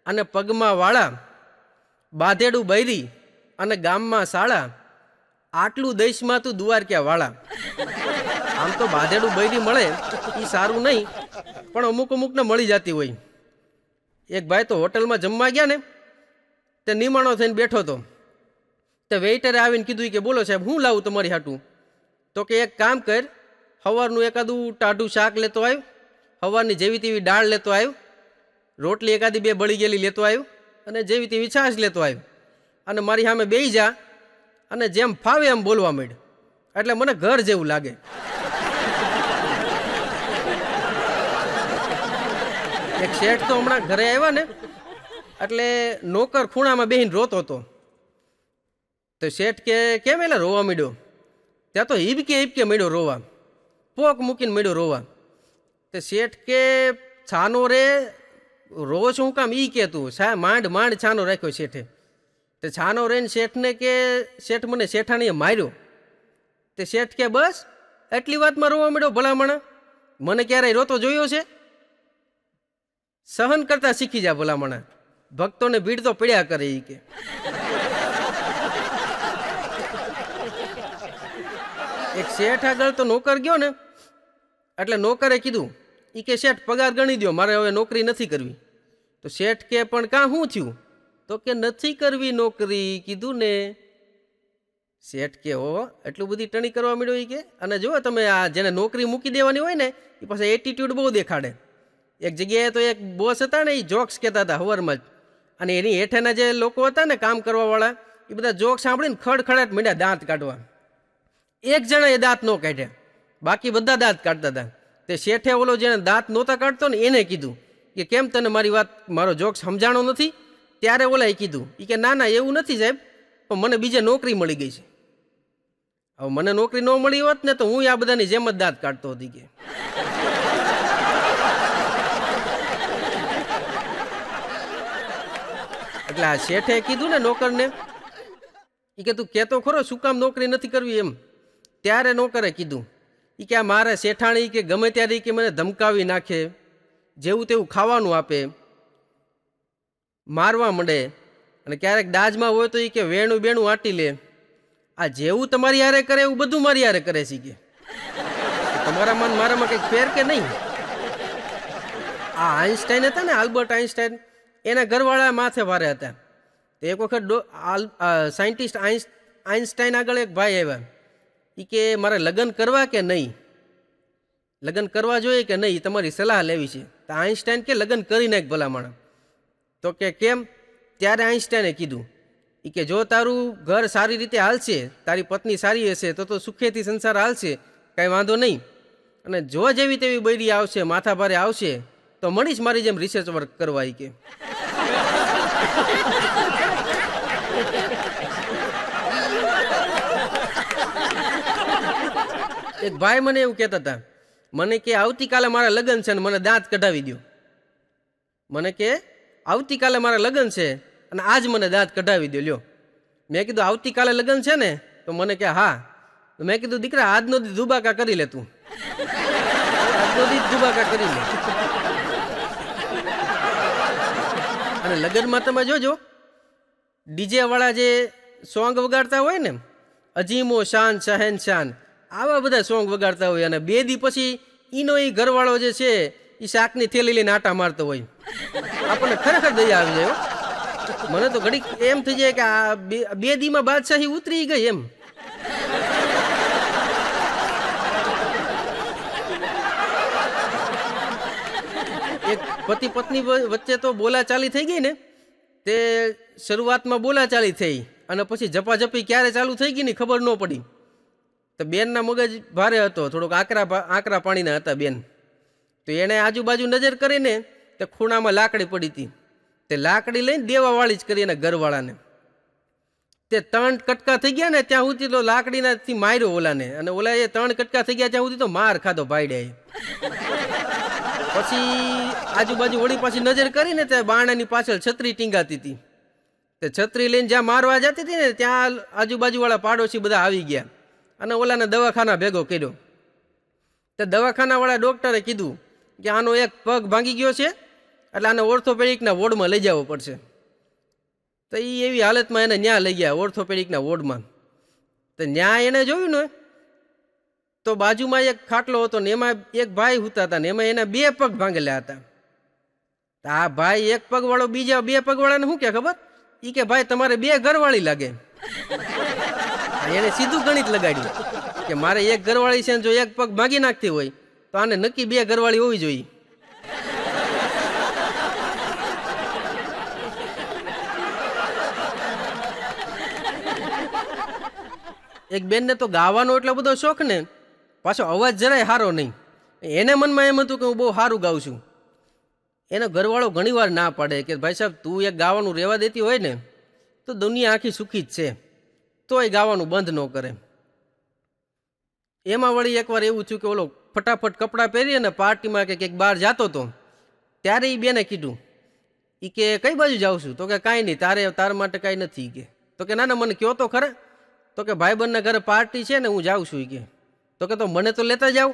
અને પગમાં વાળા, બાધેડું બૈરી અને ગામમાં શાળા, આટલું દેશમાં તું દ્વારક્યા વાળા. આમ તો બાધેડું બૈરી મળે એ સારું નહીં, પણ અમુક અમુકને મળી જતી હોય. એક ભાઈ તો હોટલમાં જમવા ગયા ને તે નિમાણો થઈને બેઠો હતો. તે વેઇટરે આવીને કીધું કે બોલો સાહેબ હું લાવું તમારી હાટું? તો કે એક કામ કર, સવારનું એકાદું ટાઢું શાક લેતો આવ્યો, સવારની જેવી તેવી દાળ લેતો આવ્યો, રોટલી એકાદી 2 બળી ગયેલી લેતો આવ્યો, અને જેવી તેવી છાશ લેતો આવ્યો, અને મારી સામે બેસી જા અને જેમ ફાવે એમ બોલવા માંડ, એટલે મને ઘર જેવું લાગે. એક શેઠ તો હમણાં ઘરે આવ્યા ને એટલે નોકર ખૂણામાં બેહીને રોતો હતો. તો શેઠ કે કેમ એટલે રોવા માંડ્યો? ત્યાં તો હિબકે માંડ્યો રોવા, પોક મૂકીને માંડ્યો રોવા. તો શેઠ કે છાનો રે રોવો છું હું કામ? ઈ કે તું માંડ માંડ છાનો રાખ્યો શેઠે. તે છાનો રહીને શેઠને કે શેઠ મને શેઠાણીએ માર્યો. તે શેઠ કે બસ એટલી વાતમાં રોવા માંડ્યો ભલામણા? મને ક્યારેય રોતો જોયો છે? સહન કરતા શીખી જા ભલામણા, ભક્તોને ભીડ તો પડ્યા કરે એ કે. એક શેઠ આગળ તો નોકર ગયો ને, એટલે નોકરે કીધું એ કે શેઠ પગાર ગણી દો, મારે હવે નોકરી નથી કરવી. તો શેઠ કે પણ કાં શું થયું? તો કે નથી કરવી નોકરી કીધું ને. શેઠ કે હો એટલું બધી ટણી કરવા માંડ્યો એ કે. અને જો તમે આ જેને નોકરી મૂકી દેવાની હોય ને એ પાસે એટીટ્યુડ બહુ દેખાડે. એક જગ્યાએ તો એક બોસ હતા ને, એ જોક્સ કહેતા હતા હવારમાં જ, અને એની હેઠળના જે લોકો હતા ને કામ કરવાવાળા, એ બધા જોક સાંભળીને ખડખડાટ માંડ્યા દાંત કાઢવા. એક જણા એ દાંત ન કાઢ્યા, બાકી બધા દાંત કાઢતા હતા. તે શેઠે ઓલો જેને દાંત નહોતા કાઢતો ને એને કીધું કે કેમ તને મારી વાત, મારો જોક સમજાણો નથી? ત્યારે ઓલાએ કીધું એ કે ના ના એવું નથી સાહેબ, પણ મને બીજે નોકરી મળી ગઈ છે. હવે મને નોકરી ન મળી હોત ને તો હું આ બધાની જેમ જ દાંત કાઢતો હતી કે. એટલે આ શેઠે કીધું ને નોકરને, એ કે તું કહેતો ખરો શું કામ નોકરી નથી કરવી એમ? ત્યારે નોકરે કીધું એ કે આ મારે શેઠાણી કે ગમે ત્યારે કે મને ધમકાવી નાખે, જેવું તેવું ખાવાનું આપે, મારવા માંડે, અને ક્યારેક દાજમાં હોય તો એ કે વેણું બેણું આટી લે. આ જેવું તમારી હારે કરે એવું બધું મારી હારે કરે છે કે. તમારામાં મારામાં કંઈક ફેર કે નહીં? આ આઈન્સ્ટાઈન હતા ને, આલ્બર્ટ આઈન્સ્ટાઈન, એના ઘરવાળા માથે ભારે હતા. તો એક વખત સાયન્ટિસ્ટ આઈન્સ્ટાઈન આગળ એક ભાઈ આવ્યા. એ કે મારે લગ્ન કરવા કે નહીં, લગ્ન કરવા જોઈએ કે નહીં, તમારી સલાહ લેવી છે. તો આઈન્સ્ટાઈન કે લગ્ન કરી નાખ ભલામણ. તો કે કેમ? ત્યારે આઈન્સ્ટાઈને કીધું એ કે જો તારું ઘર સારી રીતે હાલશે, તારી પત્ની સારી હશે તો સુખેથી સંસાર હાલશે, કાંઈ વાંધો નહીં. અને જો જેવી તેવી બૈરી આવશે, માથા ભારે આવશે, તો મળીશ મારી જેમ રિસર્ચ વર્ક કરવા એ કે. એક ભાઈ મને એવું કહેતા હતા, મને કે આવતીકાલે મારા લગ્ન છે ને મને દાંત કઢાવી દો. મને કે આવતીકાલે મારા લગ્ન છે અને આજ મને દાંત કઢાવી દો લ્યો. મેં કીધું આવતીકાલે લગ્ન છે ને? તો મને કે હા. તો મેં કીધું દીકરા આજનો દી દુબાકા કરી લે તું, આજનો દી દુબાકા કરી લે. અને લગ્નમાં તમે જોજો ડીજે વાળા જે સોંગ વગાડતા હોય ને, અજીમો શાન શહેન શાન, આવા બધા સોંગ વગાડતા હોય. અને 2 દી પછી ઈનો એ ઘરવાળો જે છે એ શાકની થેલી લઈને આટા મારતો હોય. આપણને ખરેખર દયા આવી જાય. મને તો ઘડીક એમ થઈ જાય કે આ 2 દીમાં બાદશાહી ઉતરી ગઈ એમ. એક પતિ પત્ની વચ્ચે તો બોલાચાલી થઈ ગઈ ને, તે શરૂઆતમાં બોલાચાલી થઈ અને પછી ઝપાઝપી ક્યારે ચાલુ થઈ ગઈ ને ખબર ન પડી. તો બેનના મગજ ભારે હતો, થોડોક આકરા પાણીના હતા બેન. તો એણે આજુબાજુ નજર કરીને તે ખૂણામાં લાકડી પડી હતી, તે લાકડી લઈને દેવાવાળી જ કરી એના ઘરવાળાને. તે 3 કટકા થઈ ગયા ને ત્યાં સુધી તો લાકડીનાથી માર્યો ઓલાને, અને ઓલા એ 3 કટકા થઈ ગયા ત્યાં સુધી તો માર ખાધો ભાઈડે. પછી આજુબાજુ વળી પાછી નજર કરીને તે બાણાની પાછળ છત્રી ટીંગાતી હતી. તે છત્રી લઈને જ્યાં મારવા જતી હતી ને ત્યાં આજુબાજુવાળા પાડોશી બધા આવી ગયા અને ઓલાને દવાખાના ભેગો કર્યો. તે દવાખાનાવાળા ડૉક્ટરે કીધું કે આનો એક પગ ભાંગી ગયો છે, એટલે આને ઓર્થોપેડિકના વોર્ડમાં લઈ જવો પડશે. તો એ એવી હાલતમાં એને ન્યા લઈ ગયા ઓર્થોપેડિકના વોર્ડમાં. તો ન્યા એને જોયું ને તો બાજુમાં એક ખાટલો હતો ને એમાં એક ભાઈ સૂતા હતા ને એમાં એના 2 પગ ભાંગેલા હતા. તો આ ભાઈ એક પગવાળો બીજા 2 પગવાળાને શું કે ખબર? એ કે ભાઈ તમારે 2 ઘરવાળી લાગે. એને સીધું ગણિત લગાડ્યું કે મારે 1 ઘરવાળી છે, જો 1 પગ ભાંગી નાખતી હોય તો આને નક્કી 2 ઘરવાળી હોવી જોઈએ. એક બેનને તો ગાવાનો એટલો બધો શોખ ને, પાછો અવાજ જરાય સારો નહીં. એને મનમાં એમ હતું કે હું બહુ સારું ગાઉં છું. એનો ઘરવાળો ઘણીવાર ના પાડે કે ભાઈ સાહેબ તું એક ગાવાનું રહેવા દેતી હોય ને તો દુનિયા આખી સુખી જ છે, તોય ગાવાનું બંધ ન કરે. એમાં વળી એકવાર એવું થયું કે ઓલો ફટાફટ કપડાં પહેરી અને પાર્ટીમાં કે કંઈક બહાર જતો હતો. ત્યારે એ બેને કીધું એ કે કઈ બાજુ જાઉં છું? તો કે કાંઈ નહીં, તાર માટે કાંઈ નથી કે. તો કે ના ના મને કહો તો ખરા. તો કે ભાઈબંધના ઘરે પાર્ટી છે ને હું જાઉં છું કે. તો કે તો મને તો લેતા જાઓ.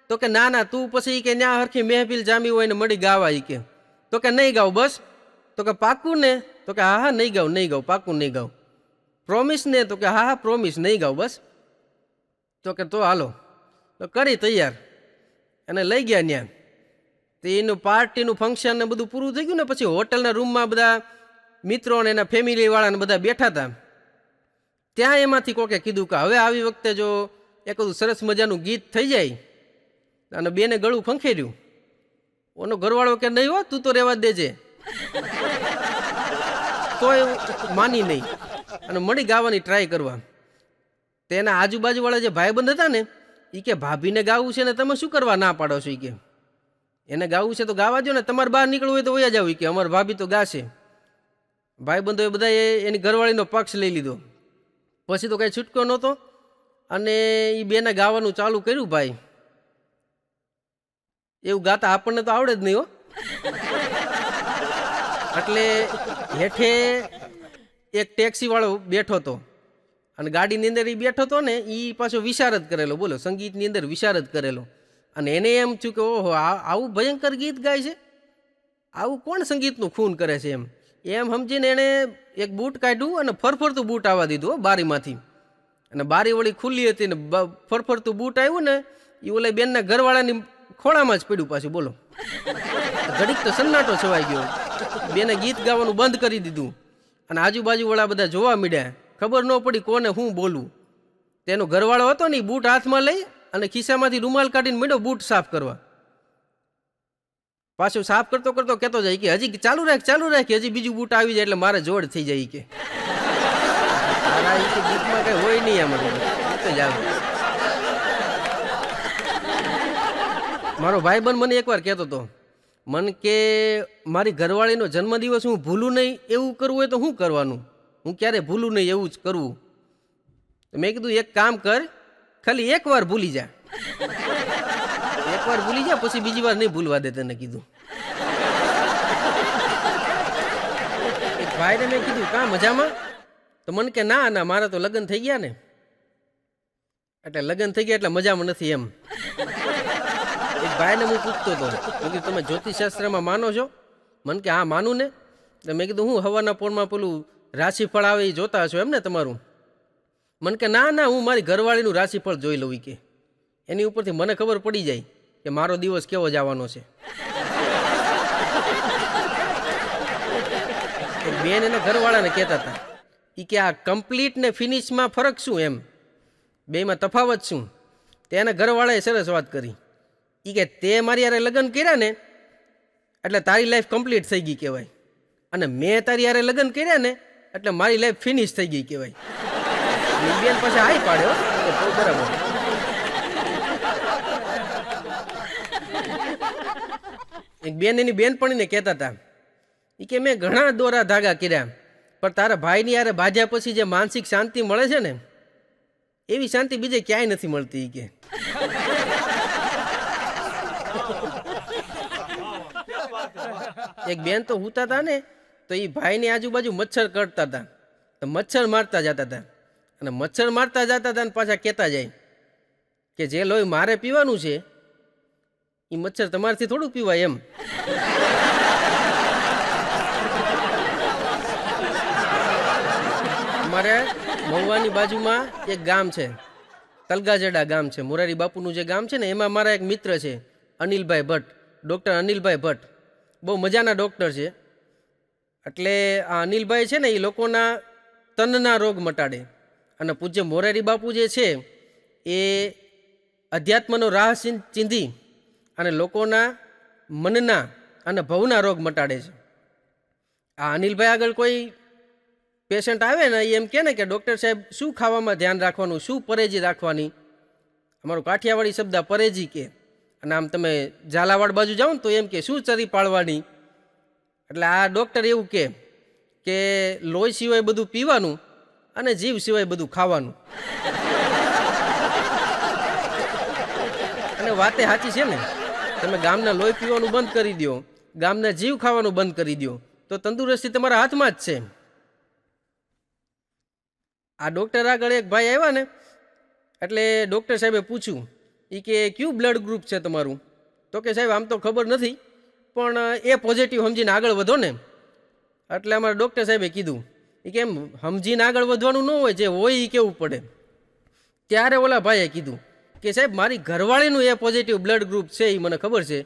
તો કે ના ના તું પછી કે ન્યા હરખી મહેફિલ જામી હોય ને મળી ગાવા ઈ કે. તો કે નહીં ગાવ બસ. તો કે પાક્કું ને? તો કે હા હા નહીં ગાવ પાક્કું નહીં ગાવ. પ્રોમિસ ને? તો કે હા હા પ્રોમિસ નહીં ગાવ બસ. તો કે તો હાલો. તો કરી તૈયાર અને લઈ ગયા ન્યા. તો એનું પાર્ટીનું ફંક્શન ને બધું પૂરું થઈ ગયું ને પછી હોટલના રૂમમાં બધા મિત્રો ને એના ફેમિલીવાળાને બધા બેઠા હતા. ત્યાં એમાંથી કોકે કીધું કે હવે આવી વખતે જો એક બધું સરસ મજાનું ગીત થઈ જાય અને બેને ગળું ફંખેર્યું. ઓનો ઘરવાળો કે નહીં હો તું તો રહેવા દેજે. તોય માની નહીં અને મળી ગાવાની ટ્રાય કરવા. તેના આજુબાજુવાળા જે ભાઈબંધ હતા ને એ કે ભાભીને ગાવું છે ને તમે શું કરવા ના પાડો છો? એ કે એને ગાવું છે તો ગાવા દો ને, તમારે બહાર નીકળવું હોય તો વયા જાવ કે અમારા ભાભી તો ગાશે. ભાઈબંધોએ બધાએ એની ઘરવાળીનો પક્ષ લઈ લીધો. પછી તો કાંઈ છૂટકો નહોતો અને એ બેને ગાવાનું ચાલુ કર્યું. ભાઈ એવું ગાતા આપણને તો આવડે જ નહીં હો. એટલે હેઠે એક ટેક્સીવાળો બેઠો હતો અને ગાડીની અંદર એ બેઠો હતો ને એ પાછો વિશારદ કરેલો. બોલો, સંગીતની અંદર વિશારદ કરેલો. અને એને એમ થયું કે ઓહો આવું ભયંકર ગીત ગાય છે, આવું કોણ સંગીતનું ખૂન કરે છે એમ સમજીને એણે એક બૂટ કાઢ્યું અને ફરફરતું બૂટ આવવા દીધું બારીમાંથી. અને બારી વળી ખુલ્લી હતી ને ફરફરતું બૂટ આવ્યું ને એ ઓલા બેનના ઘરવાળાની ખોળામાં જ પડ્યું પાછું. બોલો, ઘડીક તો સન્નાટો છવાઈ ગયો. બેને ગીત ગાવાનું બંધ કરી દીધું અને આજુબાજુવાળા બધા જોવા માંડ્યા. ખબર ન પડી કોને હું બોલું. તેનો ઘરવાળો હતો ને બૂટ હાથમાં લઈ અને ખિસ્સામાંથી રૂમાલ કાઢીને માંડ્યો બૂટ સાફ કરવા. પાછું સાફ કરતો કરતો કહેતો જાય કે હજી ચાલુ રાખ કે હજી બીજું બૂટ આવી જાય એટલે મારે જોડ થઈ જાય કે. ગીતમાં કઈ હોય નહીં આમાં. મારો ભાઈબંધ મને એકવાર કહેતો હતો, મને કે મારી ઘરવાળીનો જન્મદિવસ હું ભૂલું નહીં એવું કરવું હોય તો શું કરવાનું? હું ક્યારે ભૂલું નહીં એવું જ કરવું. મેં કીધું એક કામ કર, ખાલી એકવાર ભૂલી જા. એકવાર ભૂલી જા પછી બીજી વાર નહીં ભૂલવા દે તને કીધું. એક ભાઈને મેં કીધું કાં મજામાં? તો મને કે ના ના મારા તો લગ્ન થઈ ગયા ને. એટલે લગ્ન થઈ ગયા એટલે મજામાં નથી એમ. એક ભાઈને હું પૂછતો હતો, મેં કીધું તમે જ્યોતિષશાસ્ત્રમાં માનો છો? મને કે હા માનું ને. તો મેં કીધું હું હવાના પોરમાં પેલું રાશિફળ આવે એ જોતા હશો એમ ને તમારું? મને કે ના ના હું મારી ઘરવાળીનું રાશિફળ જોઈ લઉં કે એની ઉપરથી મને ખબર પડી જાય કે મારો દિવસ કેવો જવાનો છે. બેન એના ઘરવાળાને કહેતા હતા એ કે આ કમ્પ્લીટ ને ફિનિશમાં ફરક શું એમ, બેમાં તફાવત શું? તેના ઘરવાળાએ સરસ વાત કરી. એ કે તે મારી યારે લગ્ન કર્યા ને એટલે તારી લાઈફ કમ્પ્લીટ થઈ ગઈ કહેવાય, અને મેં તારી યારે લગ્ન કર્યા ને એટલે મારી લાઈફ ફિનિશ થઈ ગઈ કહેવાય. બેન પાસે હાઈ પાડ્યો બરાબર. એક બેન એની બેનપણીને કહેતા હતા એ કે મેં ઘણા દોરા ધાગા કર્યા પણ તારા ભાઈની યારે બાંધ્યા પછી જે માનસિક શાંતિ મળે છે ને એવી શાંતિ બીજે ક્યાંય નથી મળતી. કે એક બેન તો હુતા હતા ને તો એ ભાઈની આજુબાજુ મચ્છર કરતા હતા તો મચ્છર મારતા જતા હતા અને મચ્છર મારતા જતા હતા અને પાછા કહેતા જાય કે જે લોહી મારે પીવાનું છે એ મચ્છર તમારથી થોડું પીવાય એમ. અમારે મહુવાની બાજુમાં એક ગામ છે, તલગાજડા ગામ છે, મોરારી બાપુનું જે ગામ છે ને એમાં મારા એક મિત્ર છે અનિલભાઈ ભટ્ટ, ડૉક્ટર અનિલભાઈ ભટ્ટ. બહુ મજાના ડૉક્ટર છે. એટલે આ અનિલભાઈ છે ને એ લોકોના તનના રોગ મટાડે અને પૂજ્ય મોરારી બાપુ જે છે એ અધ્યાત્મનો રાહ ચીંધી અને લોકોના મનના અને ભવના રોગ મટાડે છે. આ અનિલભાઈ આગળ કોઈ પેશન્ટ આવે ને એ એમ કહે ને કે ડૉક્ટર સાહેબ શું ખાવામાં ધ્યાન રાખવાનું, શું પરેજી રાખવાની? અમારો કાઠિયાવાડી શબ્દ પરેજી કે. અને આમ તમે ઝાલાવાડ બાજુ જાઓ ને તો એમ કે શું ચરી પાળવાની. એટલે આ ડૉક્ટર એવું કે લોહી સિવાય બધું પીવાનું અને જીવ સિવાય બધું ખાવાનું. અને વાતે સાચી છે ને. તમે ગામના લોહી પીવાનું બંધ કરી દો, ગામના જીવ ખાવાનું બંધ કરી દો તો તંદુરસ્તી તમારા હાથમાં જ છે. આ ડૉક્ટર આગળ એક ભાઈ આવ્યા ને એટલે ડૉક્ટર સાહેબે પૂછ્યું એ કે કયું બ્લડ ગ્રુપ છે તમારું? તો કે સાહેબ આમ તો ખબર નથી, પણ એ પોઝિટિવ સમજીને આગળ વધો ને. એટલે અમારા ડૉક્ટર સાહેબે કીધું એ કે એમ સમજીને આગળ વધવાનું ન હોય, જે હોય એ કેવું પડે. ત્યારે ઓલા ભાઈએ કીધું કે સાહેબ મારી ઘરવાળીનું એ પોઝિટિવ બ્લડ ગ્રુપ છે એ મને ખબર છે,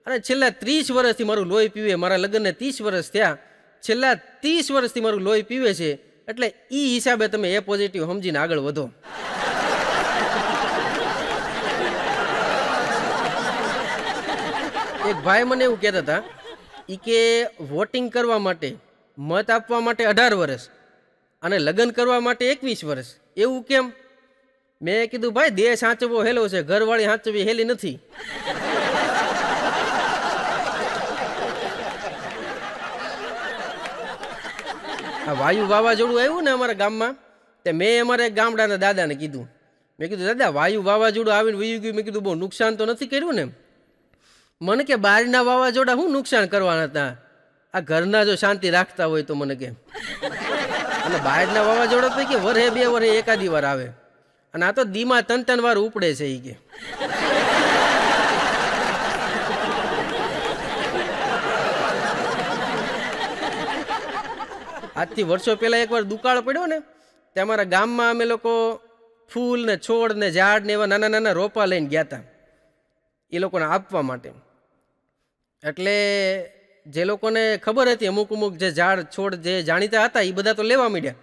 અને છેલ્લા 30 વર્ષથી મારું લોહી પીવે, મારા લગ્નને 30 વર્ષ થયા, છેલ્લા 30 વર્ષથી મારું લોહી પીવે છે, એટલે એ હિસાબે તમે એ પોઝિટિવ સમજીને આગળ વધો. એક ભાઈ મને એવું કહેતા હતા એ કે વોટિંગ કરવા માટે, મત આપવા માટે 18 વર્ષ અને લગ્ન કરવા માટે 21 વર્ષ, એવું કેમ? મેં કીધું ભાઈ દેશ સાચવવો હેલો છે, ઘરવાળી સાચવવી હેલી નથી. આ વાયુ વાવાઝોડું આવ્યું ને અમારા ગામમાં, તે મેં અમારા ગામડાના દાદાને કીધું, મેં કીધું દાદા વાયુ વાવાઝોડું આવીને વયું ગયું, મેં કીધું બહુ નુકસાન તો નથી કર્યું ને? મને કે બહારના વાવાઝોડા શું નુકસાન કરવાના હતા, આ ઘરના જો શાંતિ રાખતા હોય તો. મને કે અને બહારના વાવાઝોડા તો કે વરહે 2 વરહે એકાદી વાર આવે, અને આ તો દીમાં 3 વાર ઉપડે છે. એ કે આજથી વર્ષો પહેલા એકવાર દુકાળ પડ્યો ને, તે અમારા ગામમાં અમે લોકો ફૂલ ને છોડ ને ઝાડ ને એવા નાના નાના રોપા લઈને ગયા હતા એ લોકોને આપવા માટે. એટલે જે લોકોને ખબર હતી અમુક જે ઝાડ છોડ જે જાણીતા હતા એ બધા તો લેવા માંડ્યા.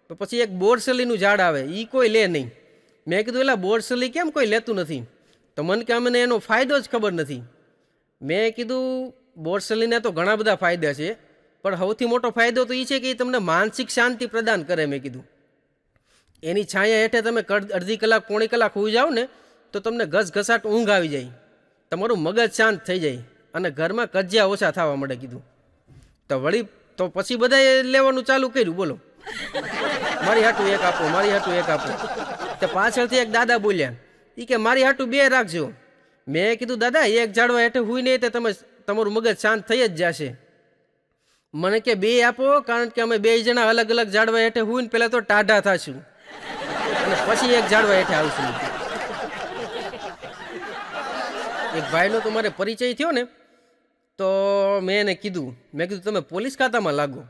તો પછી એક બોરસલીનું ઝાડ આવે, એ કોઈ લે નહીં. મેં કીધું એલા બોરસલી કેમ કોઈ લેતું નથી? તો મને કે અમને એનો ફાયદો જ ખબર નથી. મેં કીધું બોરસલીના તો ઘણા બધા ફાયદા છે, પણ સૌથી મોટો ફાયદો તો એ છે કે એ તમને માનસિક શાંતિ પ્રદાન કરે. મેં કીધું એની છાયા હેઠે તમે અડધી કલાક પોણી કલાક હોઈ જાઓ ને તો તમને ઘસઘસાટ ઊંઘ આવી જાય, તમારું મગજ શાંત થઈ જાય અને ઘરમાં કજિયા ઓછા થવા મળે. કીધું તો વળી તો પછી બધાએ લેવાનું ચાલુ કર્યું. બોલો મારી હાટું એક આપો, મારી હાટું એક આપો. તો પાછળથી એક દાદા બોલ્યા એ કે મારી હાટું 2 રાખજો. મેં કીધું દાદા એક ઝાડવા હેઠે હુઈ નહીં તો તમારું મગજ શાંત થઈ જ જશે. મને કે 2 આપો, કારણ કે અમે 2 જણા અલગ અલગ ઝાડવા હેઠે હુઈને પહેલાં તો ટાઢા થશું અને પછી એક ઝાડવા હેઠે આવશું. એક ભાઈનો તો મારે પરિચય થયો ને, તો મેં એને કીધું, મેં કીધું તમે પોલીસ ખાતામાં લાગો.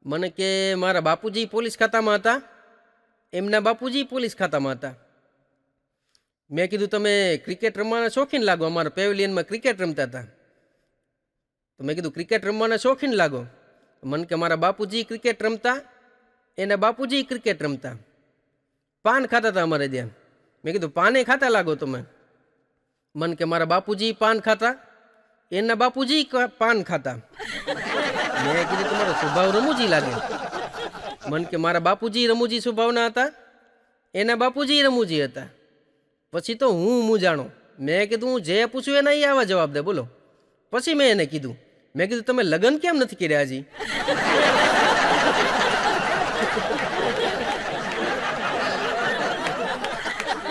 મને કે મારા બાપુજી પોલીસ ખાતામાં હતા, એમના બાપુજી પોલીસ ખાતામાં હતા. મેં કીધું તમે ક્રિકેટ રમવાના શોખીન લાગો, અમારા પેવેલિયનમાં ક્રિકેટ રમતા હતા. તો મેં કીધું ક્રિકેટ રમવાના શોખીન લાગો. મને કે મારા બાપુજી ક્રિકેટ રમતા, એના બાપુજી ક્રિકેટ રમતા. પાન ખાતા હતા અમારે ત્યાં. મેં કીધું પાને ખાતા લાગો તમે. મને કે મારા બાપુજી પાન ખાતા, એના બાપુજી પાન ખાતા. મેં કીધું તમારો સ્વભાવ રમૂજી લાગે. મને કે મારા બાપુજી રમૂજી સ્વભાવના હતા, એના બાપુજી રમૂજી હતા. પછી તો હું મૂંઝાણો. મેં કીધું હું જે પૂછ્યું એના એ આવા જવાબ દે. બોલો પછી મેં એને કીધું, મેં કીધું તમે લગ્ન કેમ નથી કર્યા હજી?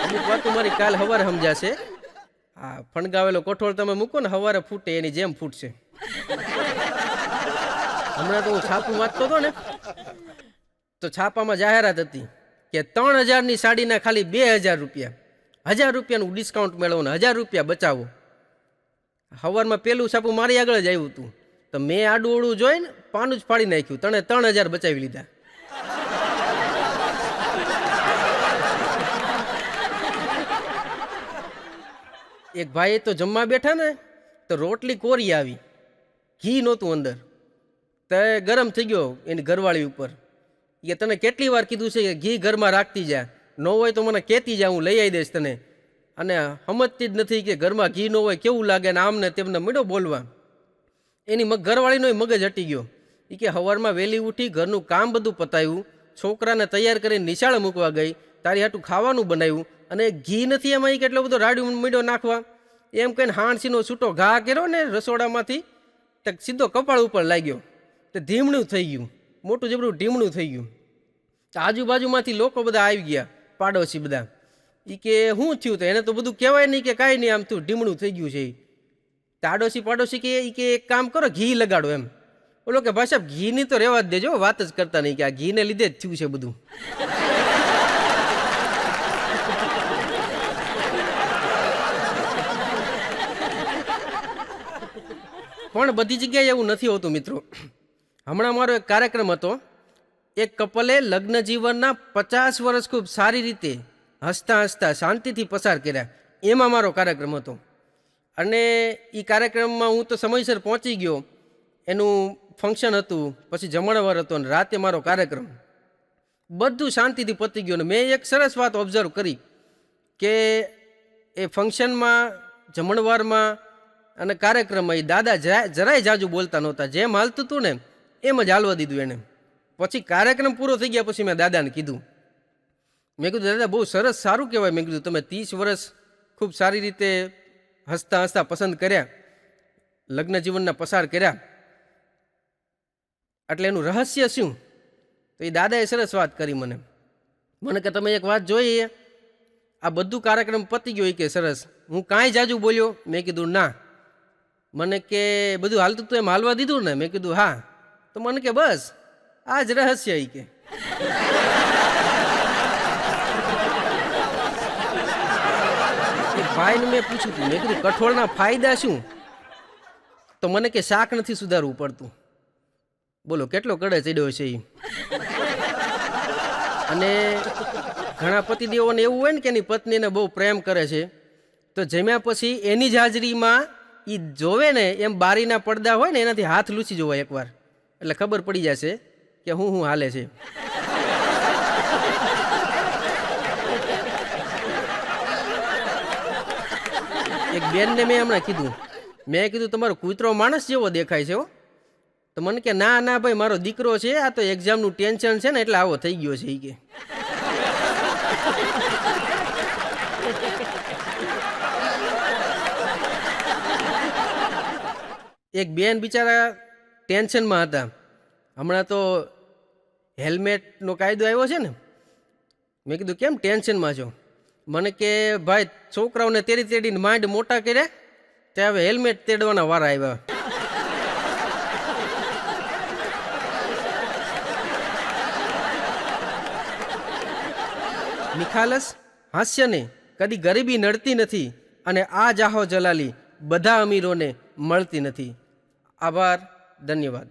અમુક વાતો મારી કાલ સવારે સમજાશે. હા, ફણગાવેલો કઠોળ તમે મૂકો ને સવારે ફૂટે એની જેમ ફૂટશે. હમણાં તો હું છાપું વાંચતો હતો ને, તો છાપામાં જાહેરાત હતી કે 3000ની સાડીના ખાલી 2000 રૂપિયા, 1000 રૂપિયાનું ડિસ્કાઉન્ટ મેળવો ને 1000 રૂપિયા બચાવો. સવારમાં પેલું છાપું મારી આગળ જ આવ્યું હતું, તો મેં આડું ઓળું જોઈને પાનું જ ફાડી નાખ્યું. 3000 બચાવી લીધા. એક ભાઈ તો જમવા બેઠા ને, તો રોટલી કોરી આવી, ઘી નહોતું અંદર. તો ગરમ થઈ ગયો એની ઘરવાળી ઉપર કે તને કેટલી વાર કીધું છે કે ઘી ઘરમાં રાખતી જા, ન હોય તો મને કહેતી જા, હું લઈ આવી દઈશ તને. અને સમજતી જ નથી કે ઘરમાં ઘી ન હોય કેવું લાગે, ને આમને તેમને મીડો બોલવા. એની ઘરવાળીનો મગજ હટી ગયો. એ કે સવારમાં વહેલી ઉઠી, ઘરનું કામ બધું પતાવ્યું, છોકરાને તૈયાર કરીને નિશાળે મૂકવા ગઈ, તારી હાટું ખાવાનું બનાવ્યું, અને ઘી નથી એમાં એ કેટલો બધો રાડ્યું મીડો નાખવા. એમ કહીને હાણસીનો છૂટો ઘા કર્યો ને રસોડામાંથી, તો સીધો કપાળ ઉપર લાગ્યો. તો ધીમણું થઈ ગયું, મોટું જબરું ઢીમણું થઈ ગયું. તો આજુબાજુમાંથી લોકો બધા આવી ગયા, પાડોશી બધા. એ કે શું થયું? તો એને તો બધું કહેવાય નહીં કે કાંઈ નહીં, આમ તું ઢીમણું થઈ ગયું છે. પાડોશી કે એક કામ કરો, ઘી લગાડો. એમ બોલો કે ભાઈ સાહેબ ઘીની તો રહેવા જ દેજો, વાત જ કરતા નહીં, કે આ ઘીને લીધે જ થયું છે બધું. પણ બધી જગ્યાએ એવું નથી હોતું મિત્રો. હમણાં મારો એક કાર્યક્રમ હતો. એક કપલે લગ્ન જીવનના 50 વર્ષ ખૂબ સારી રીતે હસતા હસતા શાંતિથી પસાર કર્યા. એમાં મારો કાર્યક્રમ હતો. અને એ કાર્યક્રમમાં હું તો સમયસર પહોંચી ગયો. એનું ફંક્શન હતું, પછી જમણવાર હતો અને રાતે મારો કાર્યક્રમ. બધું શાંતિથી પતી ગયું. અને મેં એક સરસ વાત ઓબ્ઝર્વ કરી કે એ ફંક્શનમાં, જમણવારમાં અને કાર્યક્રમમાં એ દાદા જરાય જાજુ બોલતા નહોતા. જેમ હાલતું હતું ને એમ જ હાલવા દીધું એને. પછી કાર્યક્રમ પૂરો થઈ ગયા પછી મેં દાદાને કીધું, મેં કીધું દાદા બહુ સરસ, સારું કહેવાય. મેં કીધું તમે 30 વર્ષ ખૂબ સારી રીતે હસતા હસતા પસંદ કર્યા, લગ્ન જીવનના પસાર કર્યા, એટલે એનું રહસ્ય શું? તો એ દાદાએ સરસ વાત કરી મને કે તમે એક વાત જોઈ, આ બધું કાર્યક્રમ પતી ગયો કે સરસ, હું કાંઈ જાજુ બોલ્યો? મેં કીધું ના. મને કે બધું હાલતું તું એમ હાલવા દીધું ને? મેં કીધું હા. તો મને કે બસ આ જ રહસ્ય કે. ભાઈને મેં પૂછ્યું હતું, મેં કીધું કઠોળના ફાયદા શું? તો મને કે શાક નથી સુધારવું પડતું. બોલો કેટલો કડે ચડ્યો છે એ. અને ઘણા પતિદેવોને એવું હોય ને કે એની પત્નીને બહુ પ્રેમ કરે છે, તો જમ્યા પછી એની જ હાજરીમાં એ જોવે ને એમ બારીના પડદા હોય ને એનાથી હાથ લૂછી જોવાય એકવાર, એટલે ખબર પડી જશે કે હું હાલે છે. એક બેનને મેં હમણાં કીધું, મેં કીધું તમારો કૂતરો માણસ જેવો દેખાય છે હો. તો મને કે ના ના ભાઈ, મારો દીકરો છે, આ તો એક્ઝામનું ટેન્શન છે ને એટલે આવો થઈ ગયો છે એ કે. એક બેન બિચારા ટેન્શનમાં હતા. હમણાં તો હેલ્મેટનો કાયદો આવ્યો છે ને. મેં કીધું કેમ ટેન્શનમાં છો? મને કે ભાઈ છોકરાઓને તેડીને માંડ મોટા કર્યા, ત્યાં હવે હેલ્મેટ તેડવાના વારા આવ્યા. નિખાલસ હાસ્યને કદી ગરીબી નડતી નથી, અને આ જાહો જલાલી બધા અમીરોને મળતી નથી. આભાર, ધન્યવાદ.